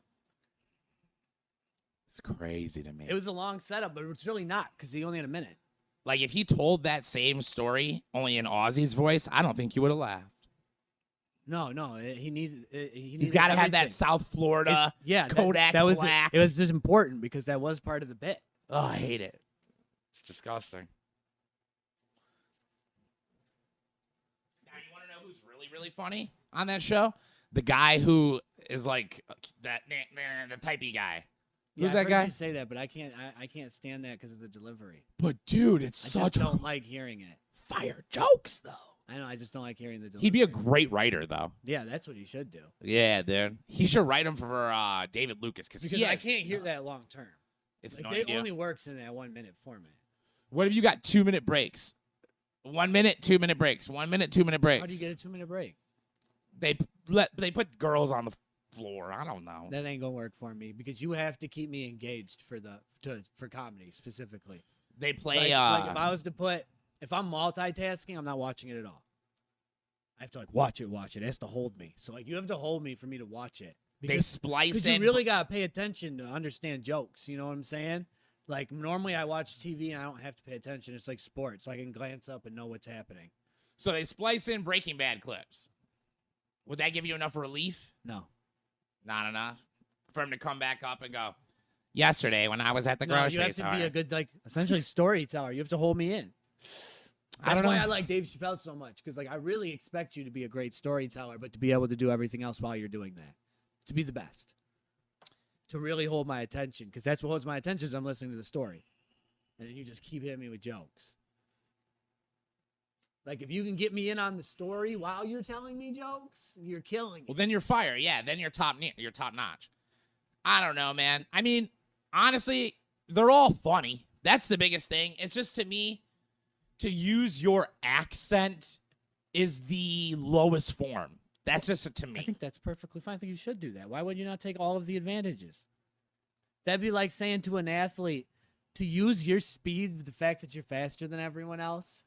Speaker 1: It's crazy to me.
Speaker 2: It was a long setup, but it's really not because he only had a minute.
Speaker 1: Like, if he told that same story only in Ozzy's voice, I don't think you would have laughed.
Speaker 2: No, he needed.
Speaker 1: He's got to have that South Florida Kodak
Speaker 2: that was
Speaker 1: black.
Speaker 2: It was just important because that was part of the bit.
Speaker 1: Oh, I hate it. It's disgusting. Now, you want to know who's really, really funny on that show? The guy who is like the typey guy. Who's
Speaker 2: I've
Speaker 1: that
Speaker 2: heard
Speaker 1: guy?
Speaker 2: You say that, but I can't stand that because of the delivery.
Speaker 1: But dude, it's
Speaker 2: I
Speaker 1: such
Speaker 2: just don't like hearing it.
Speaker 1: fire jokes though.
Speaker 2: I know. I just don't like hearing the delivery.
Speaker 1: He'd be a great writer though.
Speaker 2: Yeah, that's what he should do.
Speaker 1: Yeah, dude. He should write him for David Lucas because
Speaker 2: Because I can't hear that long term.
Speaker 1: It's
Speaker 2: Like
Speaker 1: annoying
Speaker 2: it
Speaker 1: you.
Speaker 2: only works in that 1 minute format.
Speaker 1: What if you got 2-minute breaks? 1 minute, 2-minute breaks. 1 minute, 2-minute breaks.
Speaker 2: How do you get a 2 minute break?
Speaker 1: They put girls on the floor. I don't know.
Speaker 2: That ain't gonna work for me because you have to keep me engaged for comedy specifically.
Speaker 1: They play.
Speaker 2: Like if I was to if I'm multitasking, I'm not watching it at all. I have to like watch it. It has to hold me. So like you have to hold me for me to watch it.
Speaker 1: they splice
Speaker 2: Because
Speaker 1: in.
Speaker 2: you really gotta pay attention to understand jokes. You know what I'm saying? Like normally I watch TV and I don't have to pay attention. It's like sports. I can glance up and know what's happening.
Speaker 1: So they splice in Breaking Bad clips. Would that give you enough relief?
Speaker 2: No.
Speaker 1: Not enough for him to come back up and go. Yesterday when I was at the
Speaker 2: No,
Speaker 1: grocery
Speaker 2: you have
Speaker 1: store.
Speaker 2: to be a good like essentially storyteller. You have to hold me in.
Speaker 1: I
Speaker 2: That's
Speaker 1: don't
Speaker 2: why
Speaker 1: know.
Speaker 2: I like Dave Chappelle so much because like I really expect you to be a great storyteller, but to be able to do everything else while you're doing that, to be the best, to really hold my attention because that's what holds my attention is I'm listening to the story, and then you just keep hitting me with jokes. Like if you can get me in on the story while you're telling me jokes, you're killing it.
Speaker 1: Well, then you're fire. Yeah, then you're top notch. I don't know, man. I mean, honestly, they're all funny. That's the biggest thing. It's just to me, to use your accent is the lowest form. That's just to me.
Speaker 2: I think that's perfectly fine. I think you should do that. Why would you not take all of the advantages? That'd be like saying to an athlete to use your speed, the fact that you're faster than everyone else,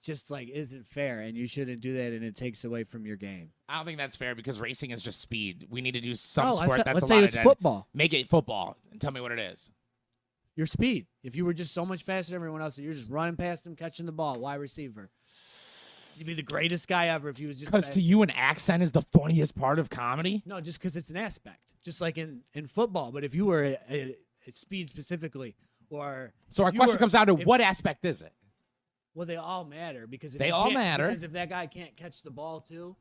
Speaker 2: just like isn't fair, and you shouldn't do that, and it takes away from your game.
Speaker 1: I don't think that's fair because racing is just speed. We need to do some
Speaker 2: Oh,
Speaker 1: sport that's
Speaker 2: let's
Speaker 1: a
Speaker 2: say
Speaker 1: lot
Speaker 2: it's
Speaker 1: of
Speaker 2: football.
Speaker 1: Make it football and tell me what it is.
Speaker 2: Your speed. If you were just so much faster than everyone else, you're just running past them, catching the ball, wide receiver. You'd be the greatest guy ever if you was just
Speaker 1: Because to you, an accent is the funniest part of comedy.
Speaker 2: No, just because it's an aspect. Just like in football. But if you were speed specifically, or
Speaker 1: So our
Speaker 2: if you
Speaker 1: question
Speaker 2: were-
Speaker 1: comes down to
Speaker 2: if-
Speaker 1: what aspect is it?
Speaker 2: Well, they all matter because if
Speaker 1: They
Speaker 2: you
Speaker 1: all
Speaker 2: can't-
Speaker 1: matter.
Speaker 2: because if that guy can't catch the ball too,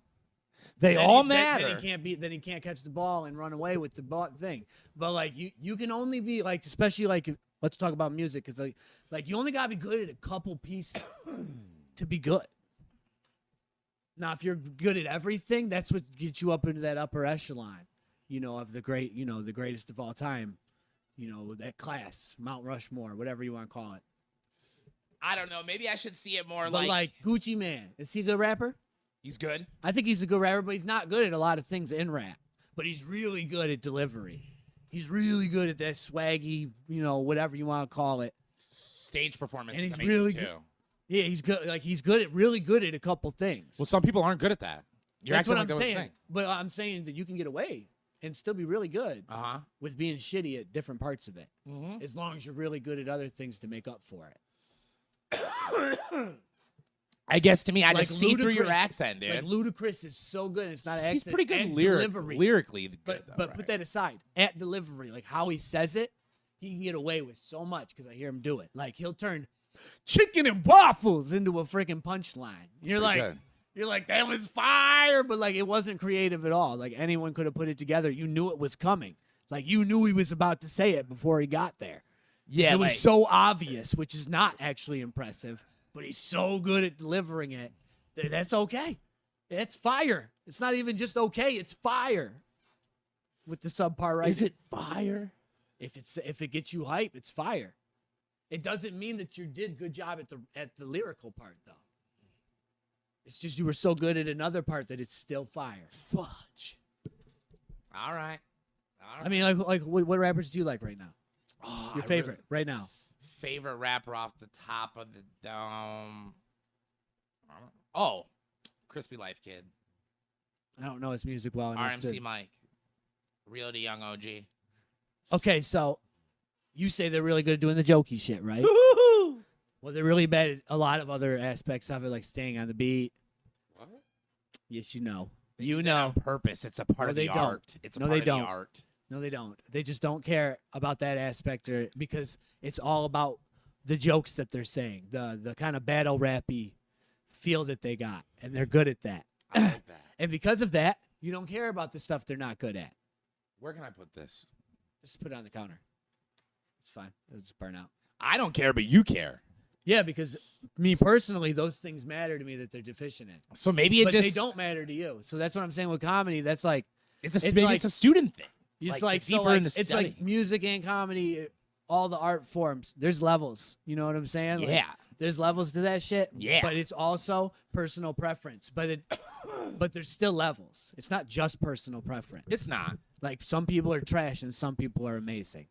Speaker 1: They
Speaker 2: then
Speaker 1: all
Speaker 2: he-
Speaker 1: matter.
Speaker 2: Then he can't catch the ball and run away with the ball thing. But like you can only be like, especially like let's talk about music because like you only gotta be good at a couple pieces to be good. Now, if you're good at everything, that's what gets you up into that upper echelon, of the greatest of all time, that class, Mount Rushmore, whatever you want to call it.
Speaker 1: I don't know. Maybe I should see it more
Speaker 2: But like Gucci Mane, is he a good rapper?
Speaker 1: he's good.
Speaker 2: I think he's a good rapper, but he's not good at a lot of things in rap. But he's really good at delivery. He's really good at that swaggy, whatever you want to call it.
Speaker 1: Stage performance
Speaker 2: And
Speaker 1: is
Speaker 2: he's
Speaker 1: amazing
Speaker 2: really
Speaker 1: too.
Speaker 2: good. Yeah, he's good. Like really good at a couple things.
Speaker 1: Well, some people aren't good at that. You're
Speaker 2: That's what I'm
Speaker 1: acting like that was a
Speaker 2: saying.
Speaker 1: thing.
Speaker 2: But I'm saying that you can get away and still be really good
Speaker 1: Uh-huh.
Speaker 2: with being shitty at different parts of it,
Speaker 1: Mm-hmm.
Speaker 2: as long as you're really good at other things to make up for it.
Speaker 1: I guess to me, I
Speaker 2: Like
Speaker 1: just see through your
Speaker 2: Ludacris.
Speaker 1: accent, dude.
Speaker 2: Like Ludacris is so good. It's not an
Speaker 1: He's
Speaker 2: accent.
Speaker 1: pretty good
Speaker 2: and
Speaker 1: lyrically. Good,
Speaker 2: But
Speaker 1: though,
Speaker 2: put
Speaker 1: right?
Speaker 2: that aside. At delivery, like how he says it, he can get away with so much because I hear him do it. Like he'll turn chicken and waffles into a freaking punchline. You're
Speaker 1: pretty
Speaker 2: like,
Speaker 1: good.
Speaker 2: you're like, that was fire, but like it wasn't creative at all. Like anyone could have put it together. You knew it was coming. Like you knew he was about to say it before he got there.
Speaker 1: Yeah,
Speaker 2: It was
Speaker 1: like-
Speaker 2: so obvious, which is not actually impressive, but he's so good at delivering it. That's okay. That's fire. It's not even just okay. It's fire. With the subpar right.
Speaker 1: Is it fire?
Speaker 2: If it gets you hype, it's fire. It doesn't mean that you did good job at the lyrical part though. It's just you were so good at another part that it's still fire.
Speaker 1: Fudge. All right.
Speaker 2: I mean, like what rappers do you like right now?
Speaker 1: Oh,
Speaker 2: Your
Speaker 1: I
Speaker 2: favorite
Speaker 1: really-
Speaker 2: right now?
Speaker 1: favorite rapper off the top of the dome. Oh, Crispy Life Kid.
Speaker 2: I don't know his music well enough.
Speaker 1: RMC Mike. Real to Young OG.
Speaker 2: Okay, so you say they're really good at doing the jokey shit, right?
Speaker 1: Woo-hoo!
Speaker 2: Well, they're really bad at a lot of other aspects of it, like staying on the beat.
Speaker 1: What?
Speaker 2: Yes, you know.
Speaker 1: They
Speaker 2: You
Speaker 1: do that
Speaker 2: know.
Speaker 1: on purpose. It's a part
Speaker 2: No,
Speaker 1: of the
Speaker 2: they don't.
Speaker 1: art. It's a
Speaker 2: No,
Speaker 1: part
Speaker 2: they
Speaker 1: of
Speaker 2: don't.
Speaker 1: the art.
Speaker 2: No, they don't. They just don't care about that aspect because it's all about the jokes that they're saying, the kind of battle rappy feel that they got, and they're good at that.
Speaker 1: I like that.
Speaker 2: And because of that, you don't care about the stuff they're not good at.
Speaker 1: Where can I put this?
Speaker 2: Just put it on the counter. It's fine. It'll just burn out.
Speaker 1: I don't care, but you care.
Speaker 2: Yeah, because me personally, those things matter to me that they're deficient in.
Speaker 1: So maybe it
Speaker 2: But
Speaker 1: just
Speaker 2: they don't matter to you. So that's what I'm saying with comedy. That's like
Speaker 1: It's a
Speaker 2: it's
Speaker 1: maybe
Speaker 2: like-
Speaker 1: it's a student thing.
Speaker 2: it's
Speaker 1: Like,
Speaker 2: like
Speaker 1: the
Speaker 2: so
Speaker 1: deeper
Speaker 2: like,
Speaker 1: in the
Speaker 2: it's
Speaker 1: study.
Speaker 2: like music and comedy, all the art forms. There's levels. You know what I'm saying? Like,
Speaker 1: Yeah.
Speaker 2: there's levels to that shit.
Speaker 1: Yeah.
Speaker 2: But it's also personal preference. But there's still levels. It's not just personal preference.
Speaker 1: It's not.
Speaker 2: Like some people are trash and some people are amazing.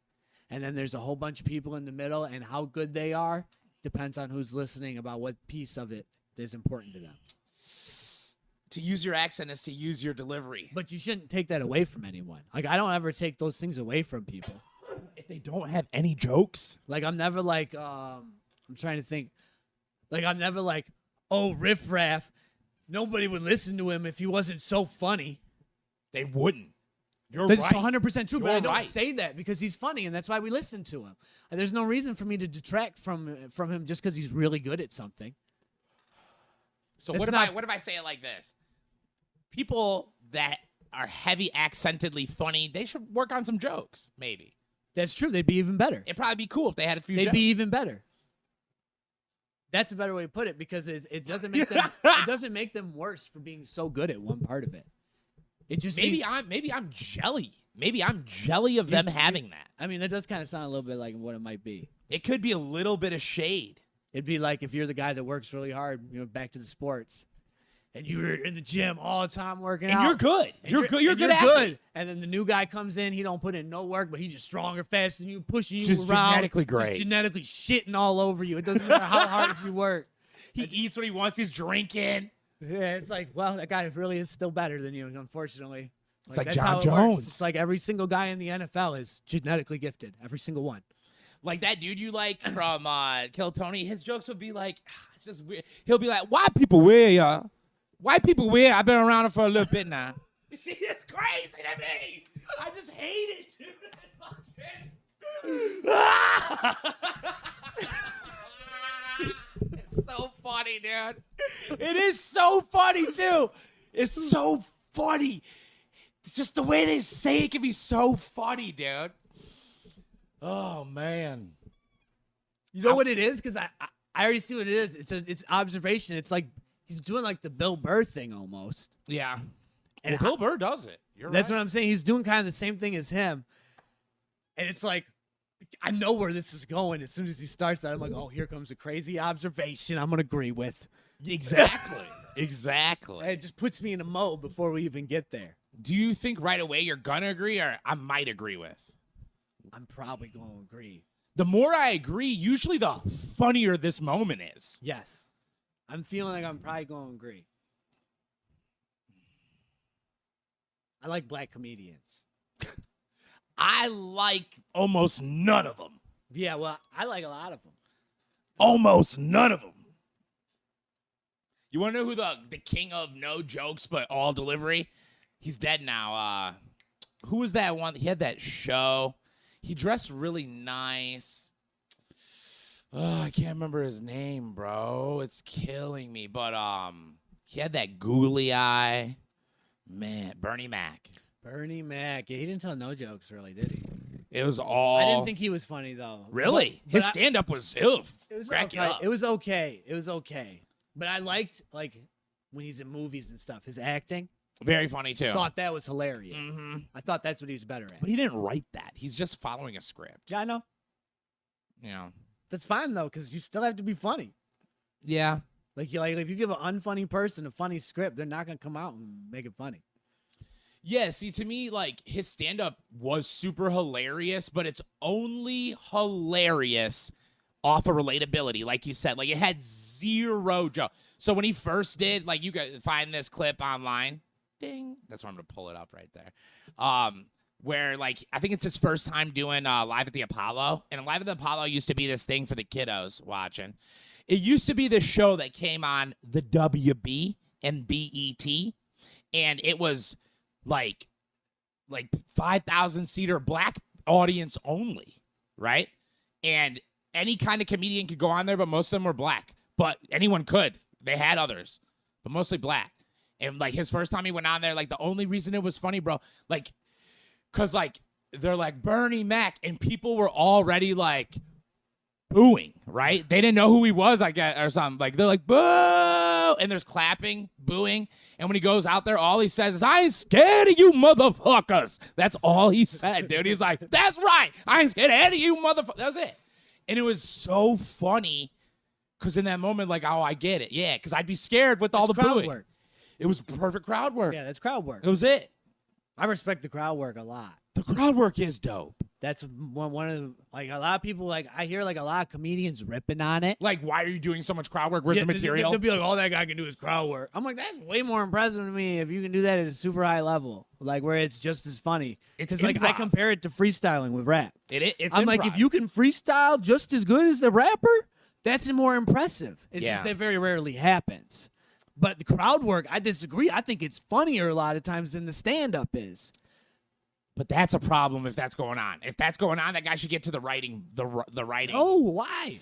Speaker 2: And then there's a whole bunch of people in the middle, and how good they are depends on who's listening about what piece of it is important to them.
Speaker 1: To use your accent is to use your delivery.
Speaker 2: But you shouldn't take that away from anyone. Like I don't ever take those things away from people.
Speaker 1: If they don't have any jokes,
Speaker 2: Like I'm never like I'm trying to think. Like I'm never like, oh, Riff Raff. Nobody would listen to him if he wasn't so funny.
Speaker 1: they wouldn't. You're
Speaker 2: That's
Speaker 1: right.
Speaker 2: 100% true, but
Speaker 1: You're
Speaker 2: I don't
Speaker 1: right.
Speaker 2: say that because he's funny, and that's why we listen to him. And there's no reason for me to detract from him just because he's really good at something.
Speaker 1: So
Speaker 2: It's
Speaker 1: what
Speaker 2: not-
Speaker 1: if I say it like this? People that are heavy accentedly funny, they should work on some jokes, maybe.
Speaker 2: That's true. They'd be even better.
Speaker 1: It'd probably be cool if they had a few
Speaker 2: They'd
Speaker 1: jokes.
Speaker 2: be even better. That's a better way to put it because it doesn't make them it doesn't make them worse for being so good at one part of it. It just
Speaker 1: maybe
Speaker 2: means,
Speaker 1: I'm jelly. Maybe I'm jelly of them having that.
Speaker 2: I mean, that does kind of sound a little bit like what it might be.
Speaker 1: It could be a little bit of shade.
Speaker 2: It'd be like if you're the guy that works really hard, back to the sports, and you're in the gym all the time working
Speaker 1: And
Speaker 2: out.
Speaker 1: you're good.
Speaker 2: and
Speaker 1: You're good. You're
Speaker 2: and
Speaker 1: good athlete.
Speaker 2: And then the new guy comes in, he don't put in no work, but he's just stronger, faster than you, pushing you
Speaker 1: Just
Speaker 2: around.
Speaker 1: genetically great.
Speaker 2: Just genetically shitting all over you. It doesn't matter how hard you work.
Speaker 1: He eats what he wants. He's drinking.
Speaker 2: Yeah, it's like, well, that guy really is still better than you, unfortunately.
Speaker 1: It's like
Speaker 2: that's
Speaker 1: John
Speaker 2: how it
Speaker 1: Jones.
Speaker 2: works. It's like every single guy in the NFL is genetically gifted. Every single one.
Speaker 1: Like that dude you like from Kill Tony, his jokes would be like, it's just weird. He'll be like, white people weird, y'all. White people weird. I've been around it for a little bit now. You see, it's crazy to me. I just hate it, dude. It's like shit. It's so funny, dude. It is so funny, too. It's so funny. It's just the way they say it can be so funny, dude. Oh, man.
Speaker 2: You know what it is? Because I already see what it is. It's observation. It's like he's doing like the Bill Burr thing almost.
Speaker 1: Yeah. And Bill Burr does it.
Speaker 2: That's what I'm saying. He's doing kind of the same thing as him. And it's like, I know where this is going. As soon as he starts that, I'm like, oh, here comes a crazy observation I'm going to agree with.
Speaker 1: Exactly. Exactly.
Speaker 2: And it just puts me in a mode before we even get there.
Speaker 1: Do you think right away you're going to agree or I might agree with?
Speaker 2: I'm probably going to agree.
Speaker 1: The more I agree, usually the funnier this moment is.
Speaker 2: Yes. I'm feeling like I'm probably going to agree. I like black comedians.
Speaker 1: I like almost none of them.
Speaker 2: Yeah, well, I like a lot of them.
Speaker 1: Almost none of them. You want to know who the king of no jokes but all delivery? He's dead now. Who was that one? He had that show. He dressed really nice. Oh, I can't remember his name, bro. It's killing me. But he had that googly eye. Man, Bernie Mac.
Speaker 2: Bernie Mac. Yeah, he didn't tell no jokes, really, did he?
Speaker 1: It was all.
Speaker 2: I didn't think he was funny, though.
Speaker 1: Really? His stand-up was
Speaker 2: it was
Speaker 1: crack
Speaker 2: okay.
Speaker 1: you up.
Speaker 2: It was okay. It was okay. But I liked, like, when he's in movies and stuff, his acting.
Speaker 1: Very funny, too.
Speaker 2: Thought that was hilarious.
Speaker 1: Mm-hmm.
Speaker 2: I thought that's what he was better at.
Speaker 1: But he didn't write that. He's just following a script.
Speaker 2: Yeah, I know.
Speaker 1: You know?
Speaker 2: That's fine, though, because you still have to be funny.
Speaker 1: Yeah.
Speaker 2: Like if you give an unfunny person a funny script, they're not going to come out and make it funny.
Speaker 1: Yeah, see, to me, like, his stand-up was super hilarious, but it's only hilarious off of relatability, like you said. Like, it had zero joke. So when he first did, like, you guys find this clip online. Ding. That's where I'm going to pull it up right there. Where, like, I think it's his first time doing Live at the Apollo. And Live at the Apollo used to be this thing for the kiddos watching. It used to be this show that came on the WB and BET. And it was... like 5,000 seater black audience only, right? And any kind of comedian could go on there, but most of them were black. But anyone could. They had others, but mostly black. And like his first time he went on there, like the only reason it was funny, bro, like, cause like they're like Bernie Mac, and people were already like booing, right? They didn't know who he was, I guess, or something. Like they're like boo, and there's clapping, booing. And when he goes out there, all he says is, I ain't scared of you motherfuckers. That's all he said, dude. He's like, that's right. I ain't scared of any of you motherfuckers. That was it. And it was so funny because in that moment, like, oh, I get it. Yeah, because I'd be scared with all the
Speaker 2: crowd
Speaker 1: booing.
Speaker 2: work.
Speaker 1: It was perfect crowd work.
Speaker 2: Yeah, that's crowd work.
Speaker 1: It was it.
Speaker 2: I respect the crowd work a lot.
Speaker 1: The crowd work is dope.
Speaker 2: That's one of the, like, a lot of people, like, I hear, like, a lot of comedians ripping on it.
Speaker 1: Like, why are you doing so much crowd work? Where's the material?
Speaker 2: They'll be like, all that guy can do is crowd work. I'm like, that's way more impressive to me if you can do that at a super high level, like, where it's just as funny.
Speaker 1: It's
Speaker 2: like, I
Speaker 1: improv.
Speaker 2: compare it to freestyling with rap.
Speaker 1: It's
Speaker 2: I'm like,
Speaker 1: improv.
Speaker 2: if you can freestyle just as good as the rapper, that's more impressive. It's just
Speaker 1: Yeah.
Speaker 2: that very rarely happens. But the crowd work, I disagree. I think it's funnier a lot of times than the stand-up is.
Speaker 1: But that's a problem if that's going on. If that's going on, that guy should get to the writing. The writing.
Speaker 2: Oh, why?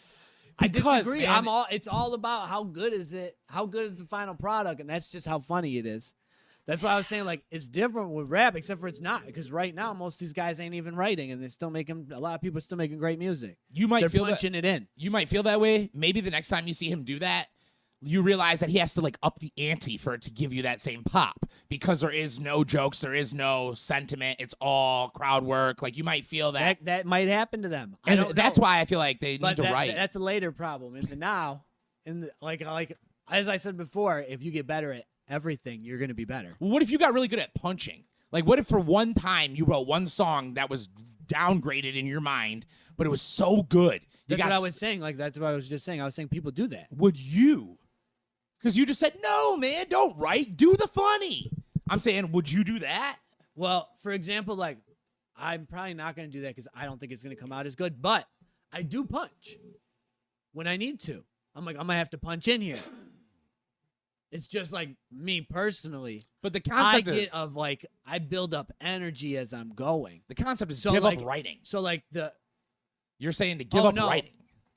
Speaker 2: I
Speaker 1: Because,
Speaker 2: disagree.
Speaker 1: man,
Speaker 2: It's all about how good is it? How good is the final product? And that's just how funny it is. That's why I was saying, like, it's different with rap, except for it's not. Because right now, most of these guys ain't even writing, and they're still making, a lot of people are still making great music.
Speaker 1: You might
Speaker 2: They're
Speaker 1: feel
Speaker 2: punching it in.
Speaker 1: You might feel that way. Maybe the next time you see him do that, you realize that he has to like up the ante for it to give you that same pop because there is no jokes, there is no sentiment. It's all crowd work. Like you might feel that,
Speaker 2: That might happen to them. I
Speaker 1: and
Speaker 2: don't
Speaker 1: that's
Speaker 2: know.
Speaker 1: why I feel like they need
Speaker 2: But
Speaker 1: to write.
Speaker 2: that's a later problem. In the now, like as I said before, if you get better at everything, you're gonna be better.
Speaker 1: Well, what if you got really good at punching? Like, what if for one time you wrote one song that was downgraded in your mind, but it was so good?
Speaker 2: That's what I was saying. Like that's what I was just saying. I was saying people do that.
Speaker 1: Would you? Because you just said, no, man, don't write. Do the funny. I'm saying, would you do that?
Speaker 2: Well, for example, like I'm probably not going to do that because I don't think it's going to come out as good. But I do punch when I need to. I'm like, I'm going to have to punch in here. It's just like me personally.
Speaker 1: But the
Speaker 2: I
Speaker 1: concept
Speaker 2: get
Speaker 1: is
Speaker 2: of like I build up energy as I'm going.
Speaker 1: the concept is
Speaker 2: So
Speaker 1: give
Speaker 2: like
Speaker 1: up writing.
Speaker 2: So like
Speaker 1: You're saying to give up
Speaker 2: no.
Speaker 1: writing.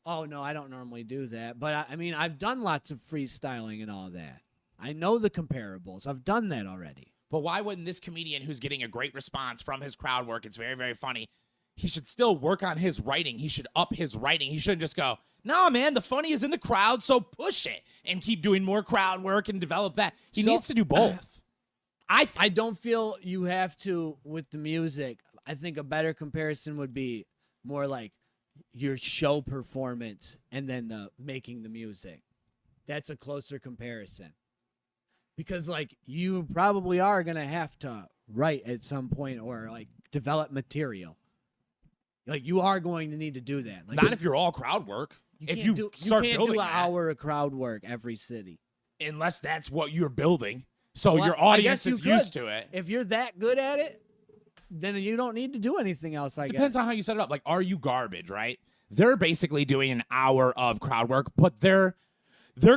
Speaker 2: Oh, no, I don't normally do that. But, I mean, I've done lots of freestyling and all that. I know the comparables. I've done that already.
Speaker 1: But why wouldn't this comedian who's getting a great response from his crowd work, it's very, very funny, he should still work on his writing. He should up his writing. He shouldn't just go, no, man, the funny is in the crowd, so push it and keep doing more crowd work and develop that. He needs to do both.
Speaker 2: I don't feel you have to with the music. I think a better comparison would be more like your show performance and then the making the music. That's a closer comparison. Because like you probably are going to have to write at some point or like develop material. Like you are going to need to do that. Like,
Speaker 1: Not if you're all crowd work. If you
Speaker 2: can't do an
Speaker 1: that,
Speaker 2: hour of crowd work every city.
Speaker 1: unless that's what you're building. So
Speaker 2: Well,
Speaker 1: your
Speaker 2: I
Speaker 1: audience
Speaker 2: guess you
Speaker 1: is used
Speaker 2: could.
Speaker 1: to it.
Speaker 2: If you're that good at it, then you don't need to do anything else, I
Speaker 1: Depends
Speaker 2: guess.
Speaker 1: on how you set it up. Like, are you garbage, right? They're basically doing an hour of crowd work, but they're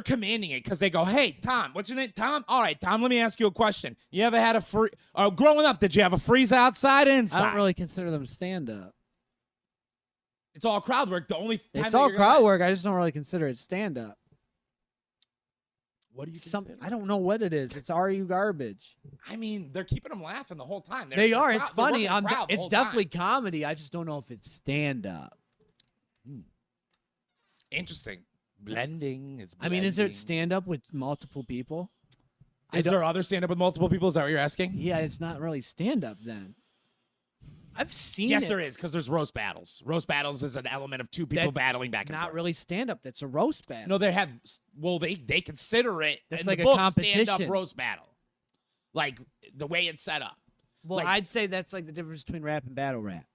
Speaker 1: commanding it because they go, hey, Tom, what's your name? Tom? All right, Tom, let me ask you a question. You ever had a free growing up, did you have a freeze outside or inside?
Speaker 2: I don't really consider them stand-up.
Speaker 1: It's all crowd work. The only time
Speaker 2: It's
Speaker 1: that
Speaker 2: all
Speaker 1: you're gonna-
Speaker 2: crowd work. I just don't really consider it stand-up.
Speaker 1: What do you consider?
Speaker 2: I don't know what it is. It's Are You Garbage?
Speaker 1: I mean, they're keeping them laughing the whole time.
Speaker 2: They are. It's
Speaker 1: they're
Speaker 2: funny.
Speaker 1: working the crowd the
Speaker 2: It's
Speaker 1: whole
Speaker 2: definitely
Speaker 1: time.
Speaker 2: comedy. I just don't know if it's stand-up.
Speaker 1: Interesting. Blending. It's
Speaker 2: I mean, is there
Speaker 1: blending.
Speaker 2: stand-up with multiple people?
Speaker 1: Is there other stand-up with multiple people? Is that what you're asking?
Speaker 2: Yeah, it's not really stand-up then. I've seen
Speaker 1: Yes,
Speaker 2: it.
Speaker 1: there is, because there's roast battles. Roast battles is an element of two people
Speaker 2: That's
Speaker 1: battling back and
Speaker 2: Not
Speaker 1: forth.
Speaker 2: really stand-up. That's a roast battle.
Speaker 1: No, they have. Well, they consider it.
Speaker 2: That's
Speaker 1: in
Speaker 2: like
Speaker 1: the
Speaker 2: a
Speaker 1: book,
Speaker 2: competition.
Speaker 1: stand-up roast battle, like the way it's set up.
Speaker 2: Well,
Speaker 1: like-
Speaker 2: I'd say that's like the difference between rap and battle rap.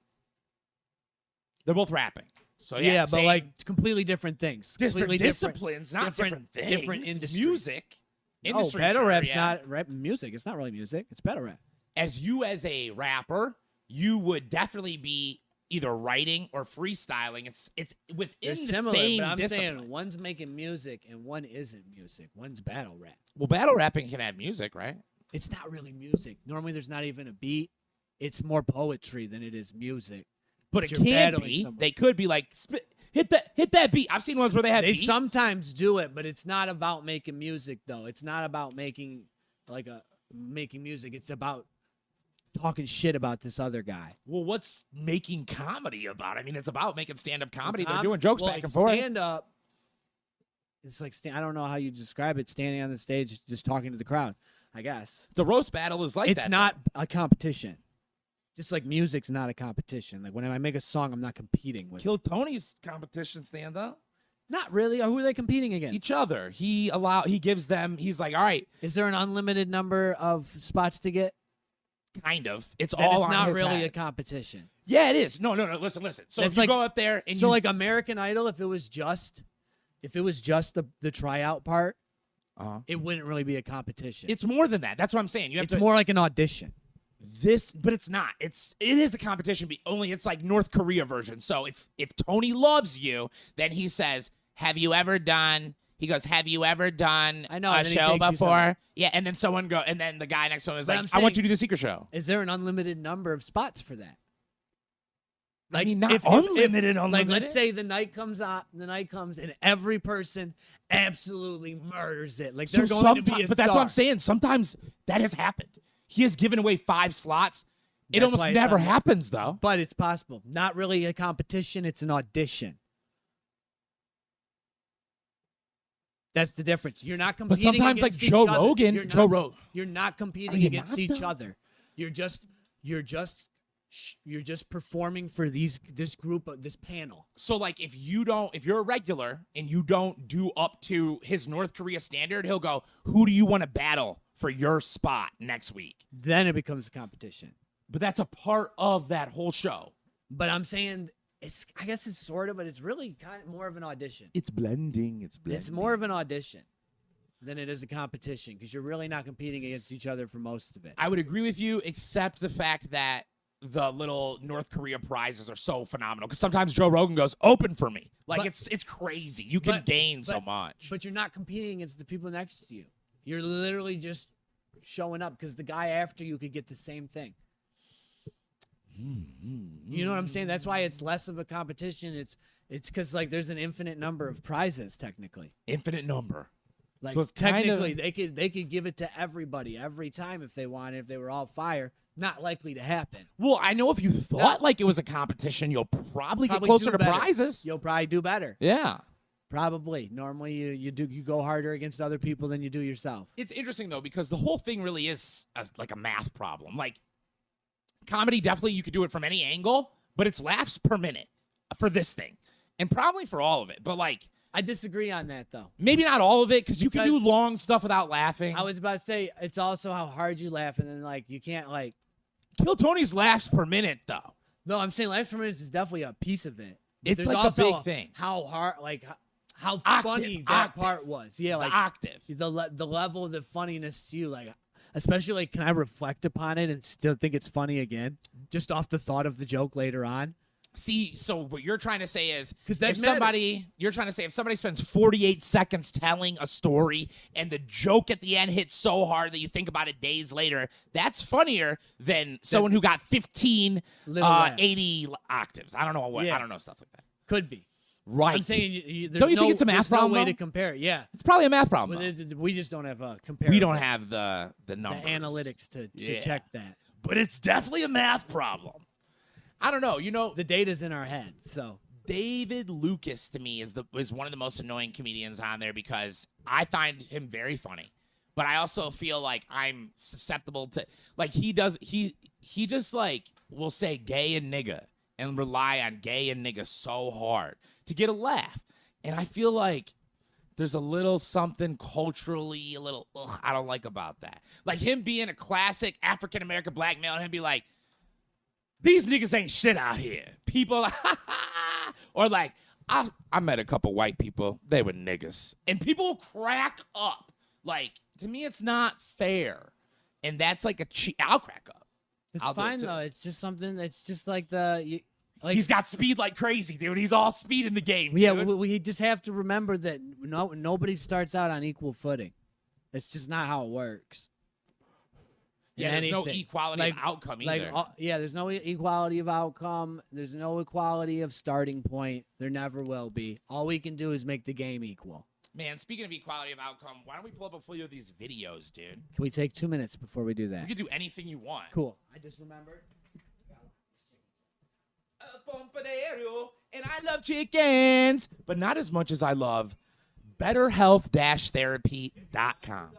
Speaker 1: They're both rapping. So
Speaker 2: Yeah, but
Speaker 1: same-
Speaker 2: like completely different things.
Speaker 1: different
Speaker 2: Completely
Speaker 1: disciplines, not different things.
Speaker 2: different industries.
Speaker 1: Music.
Speaker 2: No,
Speaker 1: Industry,
Speaker 2: battle
Speaker 1: sure,
Speaker 2: rap's
Speaker 1: yeah.
Speaker 2: not rap music. It's not really music. It's battle rap.
Speaker 1: As a rapper, you would definitely be either writing or freestyling. It's within
Speaker 2: They're
Speaker 1: the
Speaker 2: similar,
Speaker 1: same
Speaker 2: but I'm
Speaker 1: discipline.
Speaker 2: saying one's making music and one isn't music. One's battle rap.
Speaker 1: Well, battle rapping can have music, right?
Speaker 2: It's not really music. Normally, there's not even a beat. It's more poetry than it is music.
Speaker 1: But it
Speaker 2: you're
Speaker 1: can
Speaker 2: battling
Speaker 1: be.
Speaker 2: someone.
Speaker 1: They could be like, hit that beat. I've seen ones where they have
Speaker 2: They
Speaker 1: beats.
Speaker 2: sometimes do it, but it's not about making music, though. It's not about making making music. It's about talking shit about this other guy.
Speaker 1: Well, what's making comedy about? I mean, it's about making stand-up comedy. They're doing jokes back
Speaker 2: like
Speaker 1: and forth.
Speaker 2: Stand up. It's like I don't know how you describe it. Standing on the stage, just talking to the crowd. I guess
Speaker 1: The roast battle is like that.
Speaker 2: it's not a competition. Just like music's not a competition. Like when I make a song, I'm not competing with.
Speaker 1: Kill Tony's competition stand-up.
Speaker 2: Not really. Who are they competing against?
Speaker 1: Each other. He gives them. He's like, all right,
Speaker 2: Is there an unlimited number of spots to get?
Speaker 1: kind of. It's
Speaker 2: Then
Speaker 1: all
Speaker 2: it's
Speaker 1: on
Speaker 2: not
Speaker 1: his
Speaker 2: really
Speaker 1: head.
Speaker 2: a competition.
Speaker 1: Yeah, it is. No. Listen. So
Speaker 2: That's
Speaker 1: if you
Speaker 2: like-
Speaker 1: go up there and
Speaker 2: So
Speaker 1: you,
Speaker 2: like American Idol, if it was just the tryout part, it wouldn't really be a competition.
Speaker 1: it's more than that. That's what I'm saying. You have
Speaker 2: It's
Speaker 1: to,
Speaker 2: more like an audition.
Speaker 1: but it's not. It is a competition. Only it's like North Korea version. So if Tony loves you, then he says, "Have you ever done?" He goes, "Have you ever done
Speaker 2: I know,
Speaker 1: a
Speaker 2: and then he
Speaker 1: show
Speaker 2: takes you
Speaker 1: before?"
Speaker 2: somewhere.
Speaker 1: Yeah, and then and then the guy next to him is
Speaker 2: But
Speaker 1: like,
Speaker 2: I'm
Speaker 1: "I want
Speaker 2: saying-
Speaker 1: you to do the secret show."
Speaker 2: Is there an unlimited number of spots for that?
Speaker 1: I mean, not
Speaker 2: if-
Speaker 1: unlimited.
Speaker 2: Like, let's say the night comes and every person absolutely murders it. Like, they're going to be a
Speaker 1: but that's what I'm
Speaker 2: star.
Speaker 1: saying. Sometimes that has happened. He has given away 5 slots. It
Speaker 2: That's
Speaker 1: almost
Speaker 2: why it's
Speaker 1: never
Speaker 2: on-
Speaker 1: happens, though.
Speaker 2: But it's possible. Not really a competition. It's an audition. That's the difference. You're not
Speaker 1: But
Speaker 2: competing
Speaker 1: sometimes, like
Speaker 2: against each
Speaker 1: Joe
Speaker 2: other.
Speaker 1: Rogan,
Speaker 2: You're not
Speaker 1: Are
Speaker 2: competing
Speaker 1: you
Speaker 2: against
Speaker 1: not,
Speaker 2: each
Speaker 1: though?
Speaker 2: other. You're just performing for this group of this panel.
Speaker 1: So, like, if you're a regular and you don't do up to his North Korea standard, he'll go, "Who do you want to battle for your spot next week?"
Speaker 2: Then it becomes a competition.
Speaker 1: But that's a part of that whole show.
Speaker 2: But I'm saying I guess it's sort of, but it's really kind of more of an audition.
Speaker 1: It's blending.
Speaker 2: It's more of an audition than it is a competition because you're really not competing against each other for most of it.
Speaker 1: I would agree with you, except the fact that the little North Korea prizes are so phenomenal. Because sometimes Joe Rogan goes, "Open for me." Like,
Speaker 2: But-
Speaker 1: it's crazy. You can gain so
Speaker 2: but-
Speaker 1: much.
Speaker 2: But you're not competing against the people next to you. You're literally just showing up because the guy after you could get the same thing. You know what I'm saying? That's why it's less of a competition. It's because like there's an infinite number of prizes technically.
Speaker 1: Infinite number.
Speaker 2: Like
Speaker 1: So it's
Speaker 2: technically they could give it to everybody every time if they wanted. If they were all fire, not likely to happen.
Speaker 1: Well, I know if you thought like it was a competition, you'll probably get closer
Speaker 2: do
Speaker 1: to
Speaker 2: better.
Speaker 1: prizes.
Speaker 2: You'll probably do better.
Speaker 1: Yeah.
Speaker 2: Probably. Normally you go harder against other people than you do yourself.
Speaker 1: It's interesting though because the whole thing really is like a math problem. Like comedy, definitely you could do it from any angle, but it's laughs per minute for this thing, and probably for all of it. But like,
Speaker 2: I disagree on that though.
Speaker 1: maybe not all of it because you can do long stuff without laughing.
Speaker 2: I was about to say it's also how hard you laugh, and then like you can't like.
Speaker 1: Kill Tony's laughs per minute though.
Speaker 2: No, I'm saying laughs per minute is definitely a piece of it.
Speaker 1: It's
Speaker 2: There's
Speaker 1: like
Speaker 2: also
Speaker 1: a big thing.
Speaker 2: How hard, like how
Speaker 1: Octave,
Speaker 2: funny that
Speaker 1: octave.
Speaker 2: part was. Yeah, like
Speaker 1: The octave.
Speaker 2: the level of the funniness to you, like especially like, can I reflect upon it and still think it's funny again, just off the thought of the joke later on?
Speaker 1: See, so what you're trying to say is,
Speaker 2: 'Cause that
Speaker 1: you're trying to say if somebody spends 48 seconds telling a story and the joke at the end hits so hard that you think about it days later, that's funnier than someone who got 15,
Speaker 2: Little laughs.
Speaker 1: 80 octaves. I don't know what,
Speaker 2: Yeah.
Speaker 1: I don't know stuff like that.
Speaker 2: Could be.
Speaker 1: Right.
Speaker 2: I'm saying there's
Speaker 1: Don't you think it's a math
Speaker 2: there's
Speaker 1: problem,
Speaker 2: no way
Speaker 1: though?
Speaker 2: to compare it. Yeah.
Speaker 1: It's probably a math problem.
Speaker 2: Well,
Speaker 1: though.
Speaker 2: we just don't have a comparison.
Speaker 1: We don't have the
Speaker 2: the
Speaker 1: numbers.
Speaker 2: analytics to
Speaker 1: Yeah.
Speaker 2: check that.
Speaker 1: But it's definitely a math problem. I don't know. You know,
Speaker 2: The data's in our head, so.
Speaker 1: David Lucas to me is one of the most annoying comedians on there because I find him very funny, but I also feel like I'm susceptible to like he just like will say gay and nigga and rely on gay and nigga so hard to get a laugh, and I feel like there's a little something culturally a little I don't like about that. Like him being a classic African American black male and him be like, these niggas ain't shit out here. People, or like, I met a couple white people. They were niggas. And people crack up. Like, to me, it's not fair. And that's like I'll crack up.
Speaker 2: It's
Speaker 1: I'll do it
Speaker 2: fine
Speaker 1: too.
Speaker 2: though. It's just something that's just like
Speaker 1: He's got speed like crazy, dude. He's all speed in the game.
Speaker 2: yeah.
Speaker 1: dude.
Speaker 2: We just have to remember that nobody starts out on equal footing. It's just not how it works. in
Speaker 1: There's no
Speaker 2: anything.
Speaker 1: equality
Speaker 2: Like-
Speaker 1: of outcome
Speaker 2: Like,
Speaker 1: either.
Speaker 2: there's no equality of outcome. There's no equality of starting point. There never will be. All we can do is make the game equal.
Speaker 1: Man, speaking of equality of outcome, why don't we pull up a few of these videos, dude?
Speaker 2: Can we take 2 minutes before we do
Speaker 1: We
Speaker 2: that?
Speaker 1: can do anything you want.
Speaker 2: Cool. I just remembered.
Speaker 1: And I love chickens, but not as much as I love betterhealth-therapy.com.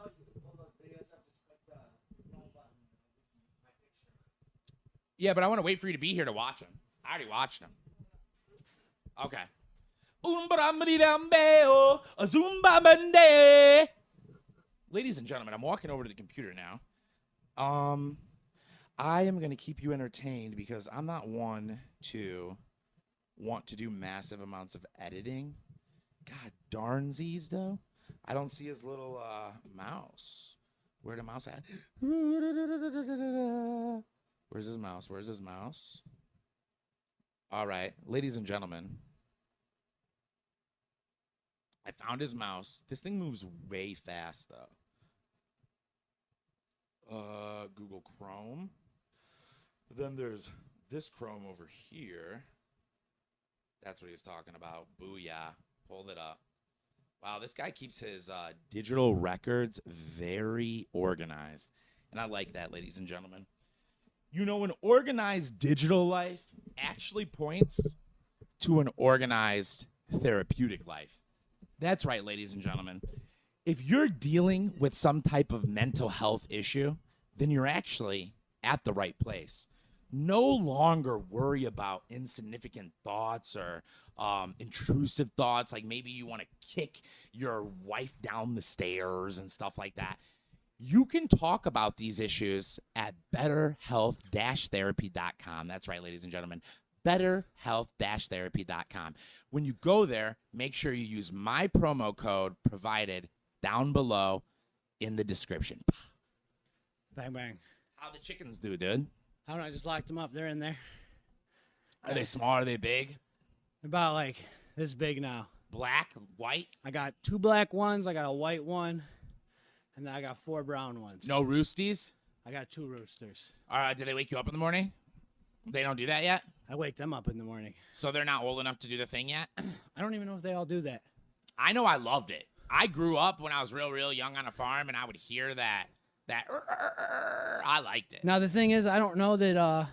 Speaker 1: Yeah, but I want to wait for you to be here to watch them. I already watched them. Okay. Ladies and gentlemen, I'm walking over to the computer now. I am going to keep you entertained because I'm not one to want to do massive amounts of editing. God darnsies, though. I don't see his little mouse. Where'd the mouse at? Where's his mouse? Where's his mouse? All right, ladies and gentlemen. I found his mouse. This thing moves way fast, though. Google Chrome. Then there's this Chrome over here. That's what he was talking about. Booyah. Pulled it up. Wow, this guy keeps his digital records very organized. And I like that, ladies and gentlemen. You know, an organized digital life actually points to an organized therapeutic life. That's right, ladies and gentlemen. If you're dealing with some type of mental health issue, then you're actually at the right place. No longer worry about insignificant thoughts or intrusive thoughts, like maybe you want to kick your wife down the stairs and stuff like that. You can talk about these issues at betterhealth-therapy.com. That's right, ladies and gentlemen. betterhealth-therapy.com. When you go there, make sure you use my promo code provided down below in the description.
Speaker 2: Bang, bang.
Speaker 1: How the chickens do, dude?
Speaker 2: How don't I just locked them up? They're in there.
Speaker 1: Are they small? Are they big?
Speaker 2: About like this big now.
Speaker 1: Black? White?
Speaker 2: I got 2 black ones. I got a white one. And then I got 4 brown ones.
Speaker 1: No roosties?
Speaker 2: I got 2 roosters.
Speaker 1: All right, did they wake you up in the morning? They don't do that yet?
Speaker 2: I wake them up in the morning.
Speaker 1: So they're not old enough to do the thing yet?
Speaker 2: I don't even know if they all do that.
Speaker 1: I know I loved it. I grew up when I was real young on a farm, and I would hear that I liked it.
Speaker 2: Now, the thing is, I don't know that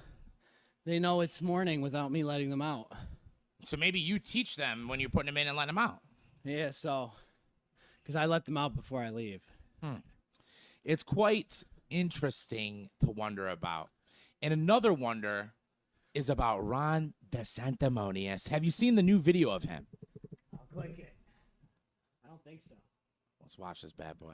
Speaker 2: they know it's morning without me letting them out.
Speaker 1: So maybe you teach them when you're putting them in and letting them out.
Speaker 2: Yeah, so, because I let them out before I leave.
Speaker 1: It's quite interesting to wonder about. And another wonder is about Ron DeSantis. Have you seen the new video of him?
Speaker 2: I'll click it. I don't think so.
Speaker 1: Let's watch this bad boy.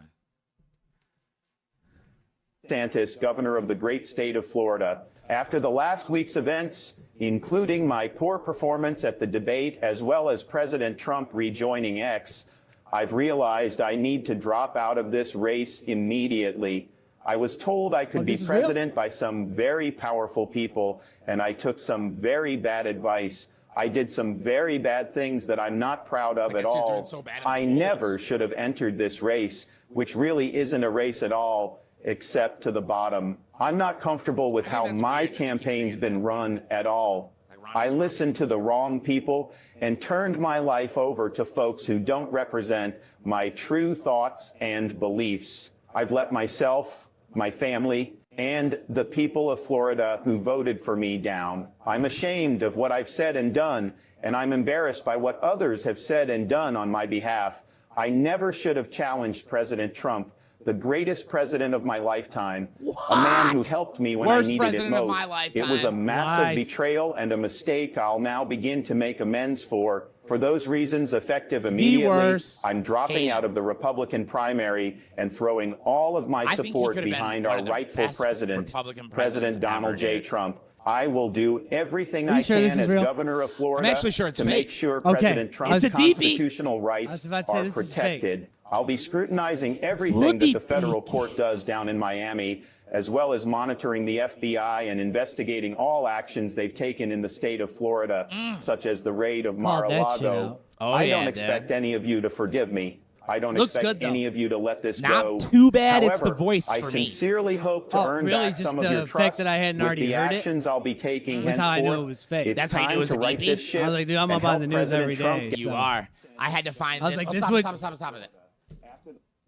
Speaker 4: DeSantis, governor of the great state of Florida. After the last week's events, including my poor performance at the debate, as well as President Trump rejoining X, I've realized I need to drop out of this race immediately. I was told I could be president by some very powerful people, and I took some very bad advice. I did some very bad things that I'm not proud of at all. I never should have entered this race, which really isn't a race at all, except to the bottom. I'm not comfortable with how my campaign's been run at all. I listened to the wrong people and turned my life over to folks who don't represent my true thoughts and beliefs. I've let myself, my family, and the people of Florida who voted for me down. I'm ashamed of what I've said and done, and I'm embarrassed by what others have said and done on my behalf. I never should have challenged President Trump, the greatest president of my lifetime, a man who helped me when I needed it most. It was a massive betrayal and a mistake I'll now begin to make amends for. For those reasons, effective immediately, I'm dropping out of the Republican primary and throwing all of my support behind our rightful president, President Donald J. Trump. I will do everything I can as governor of Florida to make sure President Trump's constitutional rights are protected. I'll be scrutinizing everything that the federal court does down in Miami, as well as monitoring the FBI and investigating all actions they've taken in the state of Florida, such as the raid of Mar-a-Lago. I don't expect any of you to forgive me. I don't expect any of you to let this go.
Speaker 1: Not too bad.
Speaker 4: However,
Speaker 1: it's the voice
Speaker 4: I
Speaker 1: for me.
Speaker 4: sincerely hope to earn back some of your trust
Speaker 2: that I hadn't
Speaker 4: with
Speaker 2: already
Speaker 4: the
Speaker 2: heard
Speaker 4: actions I'll be taking
Speaker 2: That's how I knew it
Speaker 4: henceforth.
Speaker 2: was fake.
Speaker 4: It's
Speaker 1: That's how you knew it
Speaker 4: time
Speaker 1: was
Speaker 4: to
Speaker 1: a
Speaker 4: right
Speaker 1: DP?
Speaker 4: this ship.
Speaker 2: I was like, dude, I'm
Speaker 4: and
Speaker 2: up on
Speaker 4: help
Speaker 2: the news
Speaker 4: President
Speaker 2: every
Speaker 4: Trump
Speaker 2: day.
Speaker 4: get
Speaker 1: You are. I had to find
Speaker 2: I was
Speaker 1: this.
Speaker 2: like,
Speaker 1: Oh,
Speaker 2: this
Speaker 1: stop,
Speaker 2: would-
Speaker 1: stop it.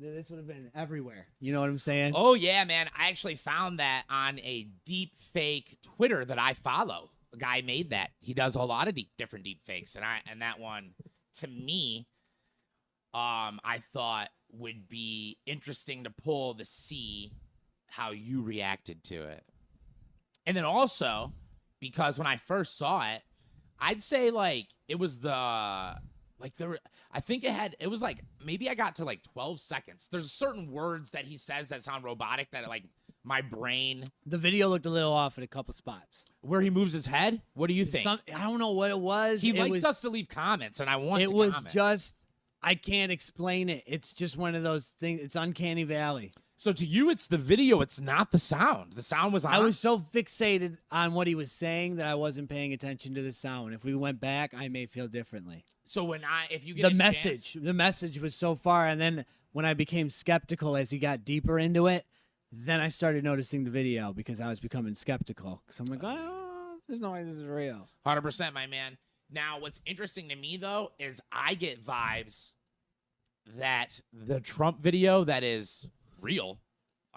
Speaker 2: This would have been everywhere. You know what I'm saying?
Speaker 1: Oh, yeah, man. I actually found that on a deep fake Twitter that I follow. A guy made that. He does a lot of different deep fakes. And that one, to me, I thought would be interesting to pull to see how you reacted to it. And then also, because when I first saw it, I'd say, like, it was I think it was like, maybe I got to like 12 seconds. There's certain words that he says that sound robotic that like my brain.
Speaker 2: The video looked a little off at a couple spots.
Speaker 1: Where he moves his head? What do you think?
Speaker 2: I don't know what it was.
Speaker 1: He likes us to leave comments, and I want to
Speaker 2: It was
Speaker 1: comment.
Speaker 2: just, I can't explain it. It's just one of those things. It's uncanny valley.
Speaker 1: So to you, it's the video. It's not the sound. The sound was on.
Speaker 2: I was so fixated on what he was saying that I wasn't paying attention to the sound. If we went back, I may feel differently.
Speaker 1: So if you get
Speaker 2: the message was so far, and then when I became skeptical as he got deeper into it, then I started noticing the video because I was becoming skeptical. Because I'm like, oh, there's no way this is real.
Speaker 1: 100%, my man. Now, what's interesting to me though is I get vibes that the Trump video that is real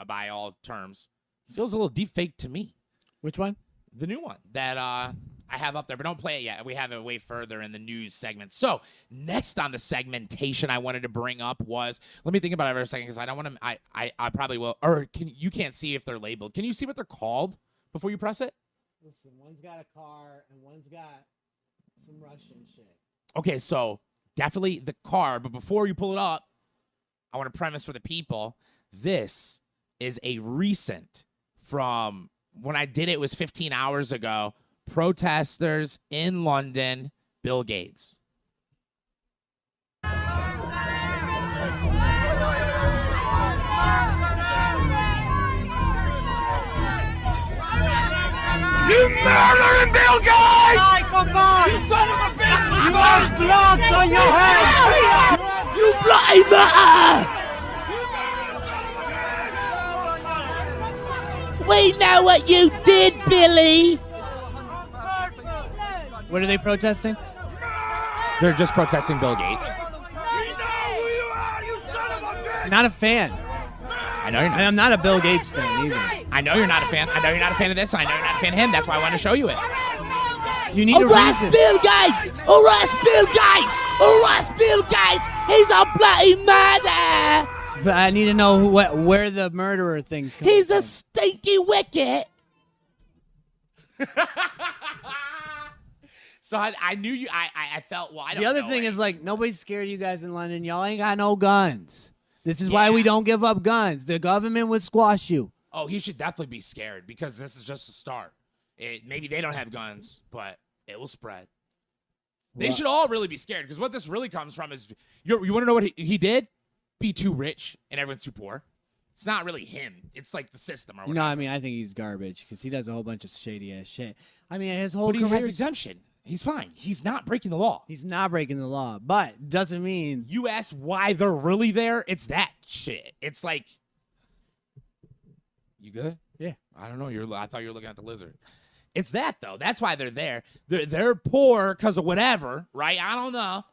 Speaker 1: by all terms feels a little deep fake to me.
Speaker 2: Which one?
Speaker 1: The new one that I have up there, but don't play it yet. We have it way further in the news segment. So next on the segmentation I wanted to bring up was, let me think about it for a second because I don't want to. I probably will. Or you can't see if they're labeled. Can you see what they're called before you press it?
Speaker 2: Listen, one's got a car and one's got some Russian shit.
Speaker 1: Okay, so definitely the car. But before you pull it up, I want to premise for the people. This is a recent from when I did it was 15 hours ago. Protesters in London, Bill Gates.
Speaker 5: You murdering Bill Gates! You son of a bitch! You have blood on your head! You bloody matter! We know what you did, Billy!
Speaker 2: What are they protesting?
Speaker 1: They're just protesting Bill Gates.
Speaker 2: Not a fan.
Speaker 1: I know you're not.
Speaker 2: And I'm not a Bill Gates fan either.
Speaker 1: I know you're not a fan. I know you're not a fan of this. I know you're not a fan of him. That's why I wanted to show you it.
Speaker 2: You need a reason.
Speaker 1: Bill Gates! Arrest Bill Gates! Arrest Bill Gates! He's a bloody murderer!
Speaker 2: But I need to know where the murderer thing's coming
Speaker 1: He's
Speaker 2: from.
Speaker 1: a stinky wicket. So I knew you. I felt. Well, I don't
Speaker 2: The other
Speaker 1: know
Speaker 2: thing
Speaker 1: any-
Speaker 2: is, like, nobody's scared of you guys in London. Y'all ain't got no guns. This is why we don't give up guns. The government would squash you.
Speaker 1: Oh, he should definitely be scared because this is just a start. Maybe they don't have guns, but it will spread. They should all really be scared because what this really comes from is you want to know what he did? Be too rich and everyone's too poor. It's not really him. It's like the system or whatever.
Speaker 2: No, I mean, I think he's garbage because he does a whole bunch of shady ass shit. I mean, his whole
Speaker 1: But he has
Speaker 2: career.
Speaker 1: exemption. He's fine. He's not breaking the law.
Speaker 2: He's not breaking the law, but doesn't mean.
Speaker 1: You ask why they're really there, it's that shit. It's like, you good?
Speaker 2: Yeah.
Speaker 1: I don't know. I thought you were looking at the lizard. It's that though. That's why they're there. They're poor because of whatever, right? I don't know.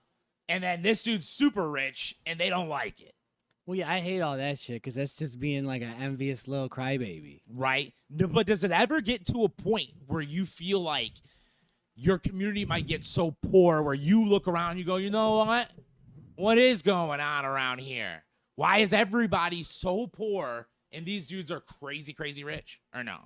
Speaker 1: And then this dude's super rich, and they don't like it,
Speaker 2: Well, yeah, I hate all that shit because that's just being like an envious little crybaby.
Speaker 1: right? No, but does it ever get to a point where you feel like your community might get so poor where you look around and you go, you know what? What is going on around here? Why is everybody so poor and these dudes are crazy, crazy rich? Or no?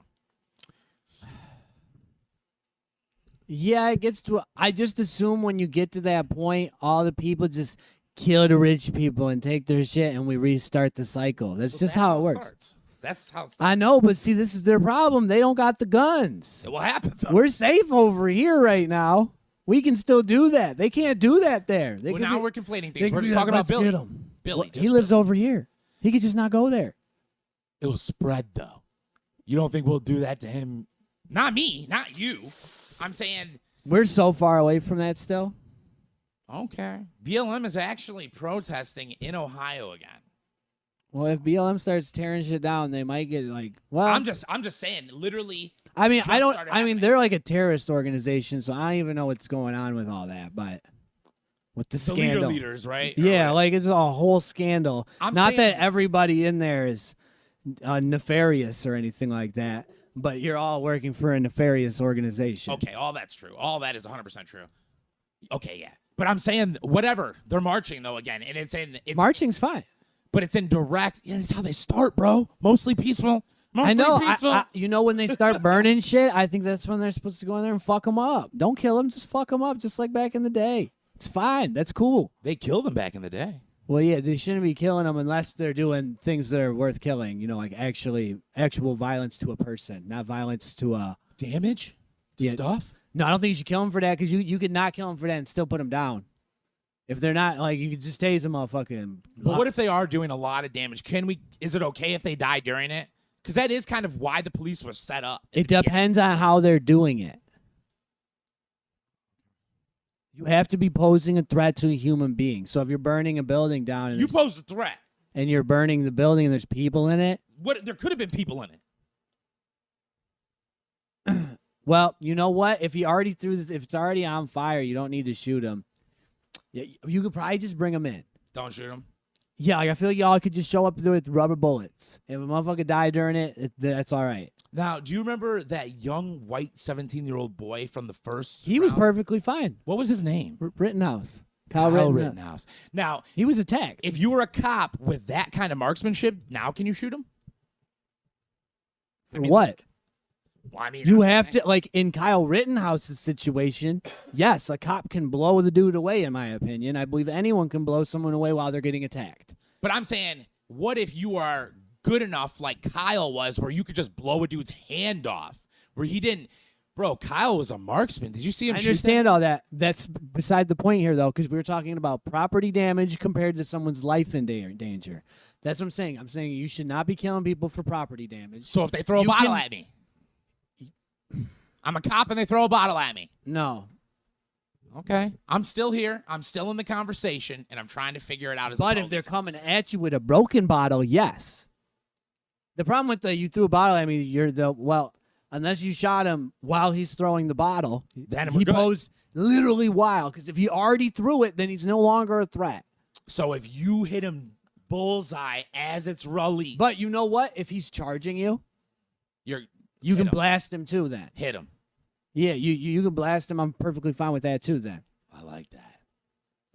Speaker 2: Yeah, it gets to. I just assume when you get to that point, all the people just kill the rich people and take their shit, and we restart the cycle. That's just how it works.
Speaker 1: Starts. That's how it starts.
Speaker 2: I know, but see, this is their problem. They don't got the guns.
Speaker 1: What happens? Though?
Speaker 2: We're safe over here right now. We can still do that. They can't do that there. They
Speaker 1: Well,
Speaker 2: could
Speaker 1: now
Speaker 2: be-
Speaker 1: we're conflating
Speaker 2: they
Speaker 1: things.
Speaker 2: could
Speaker 1: We're
Speaker 2: be
Speaker 1: just
Speaker 2: like,
Speaker 1: talking about
Speaker 2: "Let's
Speaker 1: Billy.
Speaker 2: get 'em."
Speaker 1: Billy.
Speaker 2: Well,
Speaker 1: just
Speaker 2: he lives
Speaker 1: Billy.
Speaker 2: over here. He could just not go there.
Speaker 1: It'll spread, though. You don't think we'll do that to him? Not me. Not you. I'm saying...
Speaker 2: We're so far away from that still.
Speaker 1: Okay. BLM is actually protesting in Ohio again.
Speaker 2: Well, if BLM starts tearing shit down, they might get like. Well,
Speaker 1: I'm just saying, literally.
Speaker 2: I mean,
Speaker 1: just
Speaker 2: I don't.
Speaker 1: started
Speaker 2: I mean,
Speaker 1: happening.
Speaker 2: they're like a terrorist organization, so I don't even know what's going on with all that. But with the
Speaker 1: The
Speaker 2: scandal,
Speaker 1: leaders, right? Or
Speaker 2: yeah,
Speaker 1: whatever.
Speaker 2: like it's a whole scandal.
Speaker 1: I'm
Speaker 2: Not
Speaker 1: saying-
Speaker 2: that everybody in there is nefarious or anything like that, but you're all working for a nefarious organization.
Speaker 1: Okay, all that's true. All that is 100% true. Okay, yeah. But I'm saying, whatever. They're marching, though, again. And it's
Speaker 2: Marching's fine.
Speaker 1: but it's in direct. Yeah, that's how they start, bro. Mostly peaceful. Mostly
Speaker 2: I know.
Speaker 1: Peaceful.
Speaker 2: You know when they start burning shit, I think that's when they're supposed to go in there and fuck them up. Don't kill them, just fuck them up, just like back in the day. It's fine. That's cool.
Speaker 1: They killed them back in the day.
Speaker 2: Well, yeah, they shouldn't be killing them unless they're doing things that are worth killing. You know, like actual violence to a person, not violence to a
Speaker 1: Damage? To
Speaker 2: Yeah.
Speaker 1: stuff?
Speaker 2: No, I don't think you should kill them for that because you could not kill them for that and still put them down. If they're not, like, you could just tase them, motherfucking.
Speaker 1: But what if they are doing a lot of damage? Is it okay if they die during it? Because that is kind of why the police was set up.
Speaker 2: It depends on how they're doing it. You have to be posing a threat to a human being. So if you're burning a building down and,
Speaker 1: You
Speaker 2: there's-
Speaker 1: posed a threat.
Speaker 2: and you're burning the building and there's people in it,
Speaker 1: What? There could have been people in it.
Speaker 2: well, you know what? If he already if it's already on fire, you don't need to shoot him. Yeah, you could probably just bring him in.
Speaker 1: Don't shoot them.
Speaker 2: Yeah, like I feel like y'all could just show up there with rubber bullets. If a motherfucker died during it, that's all right.
Speaker 1: Now, do you remember that young white 17-year-old boy from the first
Speaker 2: He was
Speaker 1: round?
Speaker 2: perfectly fine.
Speaker 1: What was his name?
Speaker 2: Rittenhouse. Kyle
Speaker 1: Kyle
Speaker 2: Rittenhouse.
Speaker 1: Rittenhouse. Now,
Speaker 2: He was attacked.
Speaker 1: if you were a cop with that kind of marksmanship, now can you shoot him?
Speaker 2: For what?
Speaker 1: Well, I mean,
Speaker 2: You
Speaker 1: I'm
Speaker 2: have
Speaker 1: saying-
Speaker 2: to, like in Kyle Rittenhouse's situation, yes, a cop can blow the dude away, in my opinion. I believe anyone can blow someone away while they're getting attacked.
Speaker 1: But I'm saying, what if you are good enough like Kyle was where you could just blow a dude's hand off? Where he didn't. Bro, Kyle was a marksman. Did you see him
Speaker 2: I
Speaker 1: shoot
Speaker 2: understand all that. That's beside the point here, though, because we were talking about property damage compared to someone's life in danger. That's what I'm saying. I'm saying you should not be killing people for property damage.
Speaker 1: So if they throw a
Speaker 2: You
Speaker 1: bottle
Speaker 2: can-
Speaker 1: at me, I'm a cop and they throw a bottle at me.
Speaker 2: No.
Speaker 1: Okay. I'm still here. I'm still in the conversation, and I'm trying to figure it out as
Speaker 2: But
Speaker 1: a
Speaker 2: if they're
Speaker 1: police
Speaker 2: coming
Speaker 1: officer.
Speaker 2: at you with a broken bottle, yes. The problem with you threw a bottle at me, unless you shot him while he's throwing the bottle,
Speaker 1: Then we're
Speaker 2: he
Speaker 1: good.
Speaker 2: posed literally wild. Because if he already threw it, then he's no longer a threat.
Speaker 1: So if you hit him bullseye as it's released.
Speaker 2: But you know what? If he's charging you,
Speaker 1: you
Speaker 2: can blast him too then.
Speaker 1: Hit him.
Speaker 2: Yeah, you can blast him. I'm perfectly fine with that too then.
Speaker 1: I like that.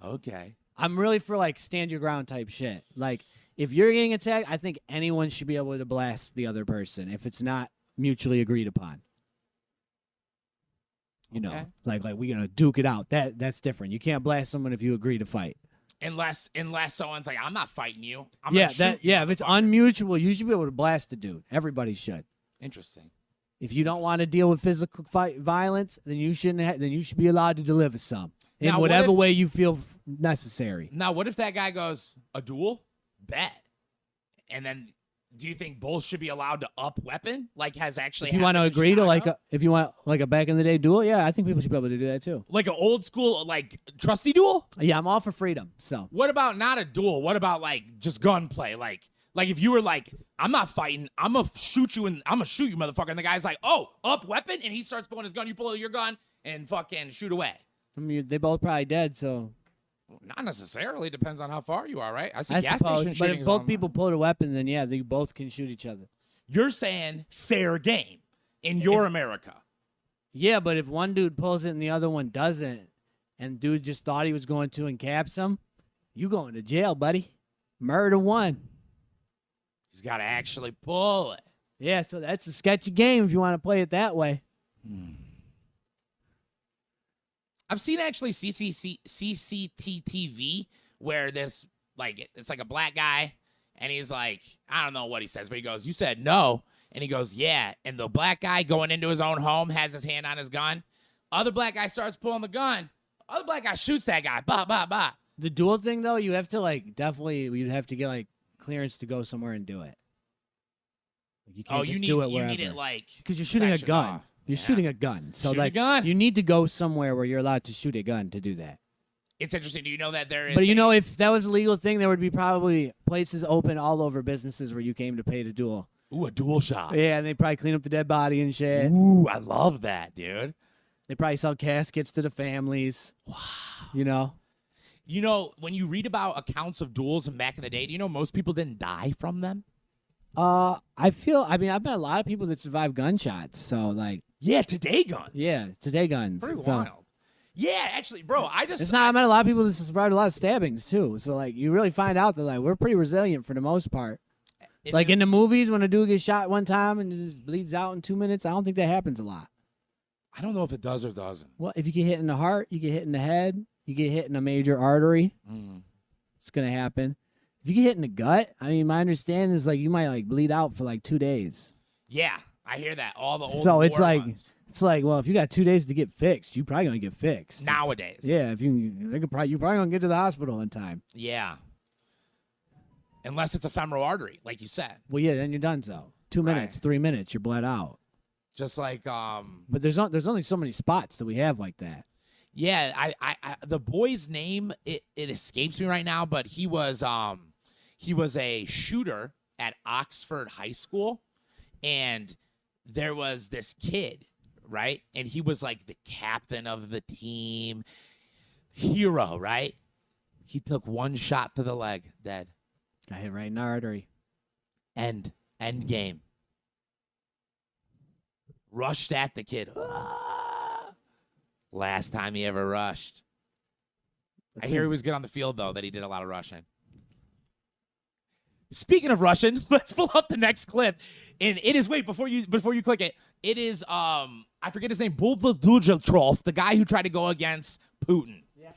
Speaker 1: Okay.
Speaker 2: I'm really for like stand your ground type shit. Like if you're getting attacked, I think anyone should be able to blast the other person if it's not mutually agreed upon. You know, like we're gonna duke it out. That's different. You can't blast someone if you agree to fight.
Speaker 1: Unless someone's like, I'm not fighting you.
Speaker 2: If it's unmutual, you should be able to blast the dude. Everybody should.
Speaker 1: Interesting.
Speaker 2: If you don't want to deal with physical violence, then you shouldn't. Then you should be allowed to deliver some in whatever way you feel necessary.
Speaker 1: Now, what if that guy goes a duel? Bet. And then, do you think both should be allowed to up weapon? Like, has actually?
Speaker 2: If you want to agree to if you want like a back in the day duel, yeah, I think people should be able to do that too.
Speaker 1: Like an old school like trusty duel?
Speaker 2: Yeah, I'm all for freedom. So
Speaker 1: what about not a duel? What about like just gunplay? Like if you were like, I'm not fighting, I'm gonna shoot you, motherfucker. And the guy's like, oh, up weapon, and he starts pulling his gun. You pull your gun and fucking shoot away.
Speaker 2: I mean, they both probably dead, so.
Speaker 1: Not necessarily. Depends on how far you are, right? I see gas
Speaker 2: suppose,
Speaker 1: station
Speaker 2: but
Speaker 1: shootings
Speaker 2: if both
Speaker 1: online.
Speaker 2: people pull a weapon, then yeah, they both can shoot each other.
Speaker 1: You're saying fair game in your America.
Speaker 2: Yeah, but if one dude pulls it and the other one doesn't, and dude just thought he was going to and caps him, you going to jail, buddy. Murder one.
Speaker 1: He's got to actually pull it.
Speaker 2: Yeah, so that's a sketchy game if you want to play it that way.
Speaker 1: I've seen actually CCTV where this, like, it's like a black guy, and he's like, I don't know what he says, but he goes, you said no. And he goes, yeah. And the black guy going into his own home has his hand on his gun. Other black guy starts pulling the gun. Other black guy shoots that guy. Bah, bah, bah.
Speaker 2: The duel thing, though, you have to, like, you'd have to get, like, clearance to go somewhere and do it. Like, you can't just do it wherever.
Speaker 1: You need it, like,
Speaker 2: because you're shooting a gun.
Speaker 1: Off.
Speaker 2: You're shooting a gun. So,
Speaker 1: Shoot
Speaker 2: like,
Speaker 1: a gun.
Speaker 2: you need to go somewhere where you're allowed to shoot a gun to do that.
Speaker 1: It's interesting. Do you know that there is?
Speaker 2: But you know, if that was a legal thing, there would be probably places open all over businesses where you came to pay to duel.
Speaker 1: Ooh, a duel shop.
Speaker 2: Yeah, and they probably clean up the dead body and shit.
Speaker 1: Ooh, I love that, dude.
Speaker 2: They probably sell caskets to the families.
Speaker 1: Wow.
Speaker 2: You know?
Speaker 1: You know, when you read about accounts of duels and back in the day, do you know most people didn't die from them?
Speaker 2: I've met a lot of people that survived gunshots. So, like.
Speaker 1: Yeah, today guns.
Speaker 2: Yeah, today guns.
Speaker 1: Pretty wild. Yeah, actually, bro, I met
Speaker 2: a lot of people that survived a lot of stabbings, too. So, like, you really find out that, like, we're pretty resilient for the most part. Like, in the movies, when a dude gets shot one time and it just bleeds out in 2 minutes, I don't think that happens a lot.
Speaker 1: I don't know if it does or doesn't.
Speaker 2: Well, if you get hit in the heart, you get hit in the head, you get hit in a major artery, it's going to happen. If you get hit in the gut, I mean, my understanding is, like, you might, like, bleed out for, like, 2 days.
Speaker 1: Yeah, I hear that. All the old
Speaker 2: So it's like,
Speaker 1: ones.
Speaker 2: well, if you got 2 days to get fixed, you're probably going to get fixed.
Speaker 1: Nowadays.
Speaker 2: Yeah, you're probably going to get to the hospital in time.
Speaker 1: Yeah. Unless it's a femoral artery, like you said.
Speaker 2: Well, yeah, then you're done, so. 2 minutes, 3 minutes, you're bled out.
Speaker 1: Just like
Speaker 2: But there's only so many spots that we have like that.
Speaker 1: Yeah, I the boy's name it escapes me right now, but he was a shooter at Oxford High School, and there was this kid, right? And he was like the captain of the team, hero, right? He took one shot to the leg, dead.
Speaker 2: Got hit right in the artery.
Speaker 1: End game. Rushed at the kid. Last time he ever rushed. I hear he was good on the field, though, that he did a lot of rushing. Speaking of Russian, let's pull up the next clip. And it is, wait, before you click it, it is, I forget his name, Buldadujatrov, the guy who tried to go against Putin.
Speaker 6: Yeah.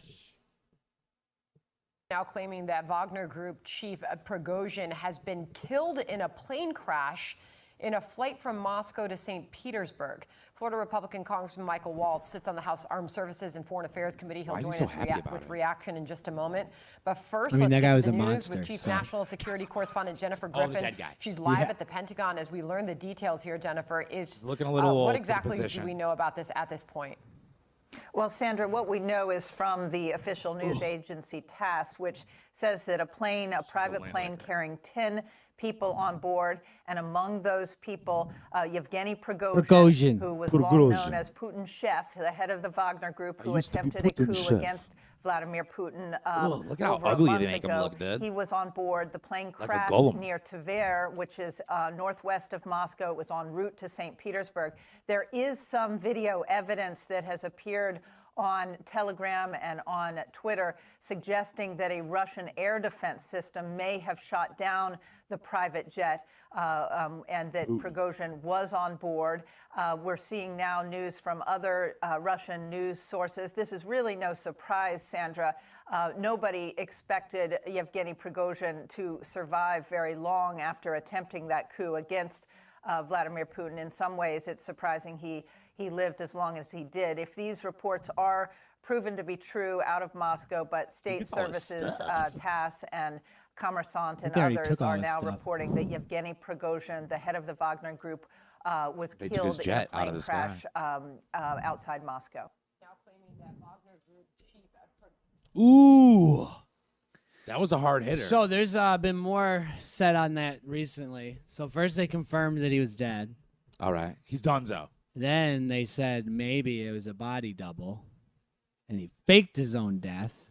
Speaker 6: Now claiming that Wagner Group chief Prigozhin has been killed in a plane crash in a flight from Moscow to St. Petersburg. Florida Republican Congressman Michael Waltz sits on the House Armed Services and Foreign Affairs Committee. He'll join us with reaction in just a moment. But first, let's get to the news with Chief National Security Correspondent Jennifer Griffin.
Speaker 1: The dead guy.
Speaker 6: She's live at the Pentagon as we learn the details here. Jennifer, is
Speaker 1: looking a little old.
Speaker 6: What exactly do we know about this at this point?
Speaker 7: Well, Sandra, what we know is from the official news agency TASS, which says that a private plane carrying 10 people on board. And among those people, Yevgeny
Speaker 2: Prigozhin.
Speaker 7: who was long known as Putin's chef, the head of the Wagner Group, who attempted a coup against Vladimir Putin
Speaker 1: look at how
Speaker 7: over a
Speaker 1: ugly
Speaker 7: month
Speaker 1: they make him
Speaker 7: ago.
Speaker 1: look, dude.
Speaker 7: He was on board. The plane
Speaker 1: Like a
Speaker 7: crashed
Speaker 1: golem.
Speaker 7: near Tver, which is northwest of Moscow. It was en route to St. Petersburg. There is some video evidence that has appeared on Telegram and on Twitter suggesting that a Russian air defense system may have shot down the private jet and that Prigozhin was on board. We're seeing now news from other Russian news sources. This is really no surprise, Sandra. Nobody expected Yevgeny Prigozhin to survive very long after attempting that coup against Vladimir Putin. In some ways, it's surprising he lived as long as he did. If these reports are proven to be true out of Moscow, but state services, TASS and Kommersant and others are now reporting that Yevgeny Prigozhin, the head of the Wagner Group, was
Speaker 1: They took
Speaker 7: killed
Speaker 1: his
Speaker 7: in a
Speaker 1: jet out
Speaker 7: plane
Speaker 1: of the sky.
Speaker 7: crash outside Moscow.
Speaker 6: Now claiming that Wagner Group chief
Speaker 1: Ooh. That was a hard hitter.
Speaker 2: So there's been more said on that recently. So first they confirmed that he was dead.
Speaker 1: All right. He's donezo.
Speaker 2: Then they said maybe it was a body double, and he faked his own death.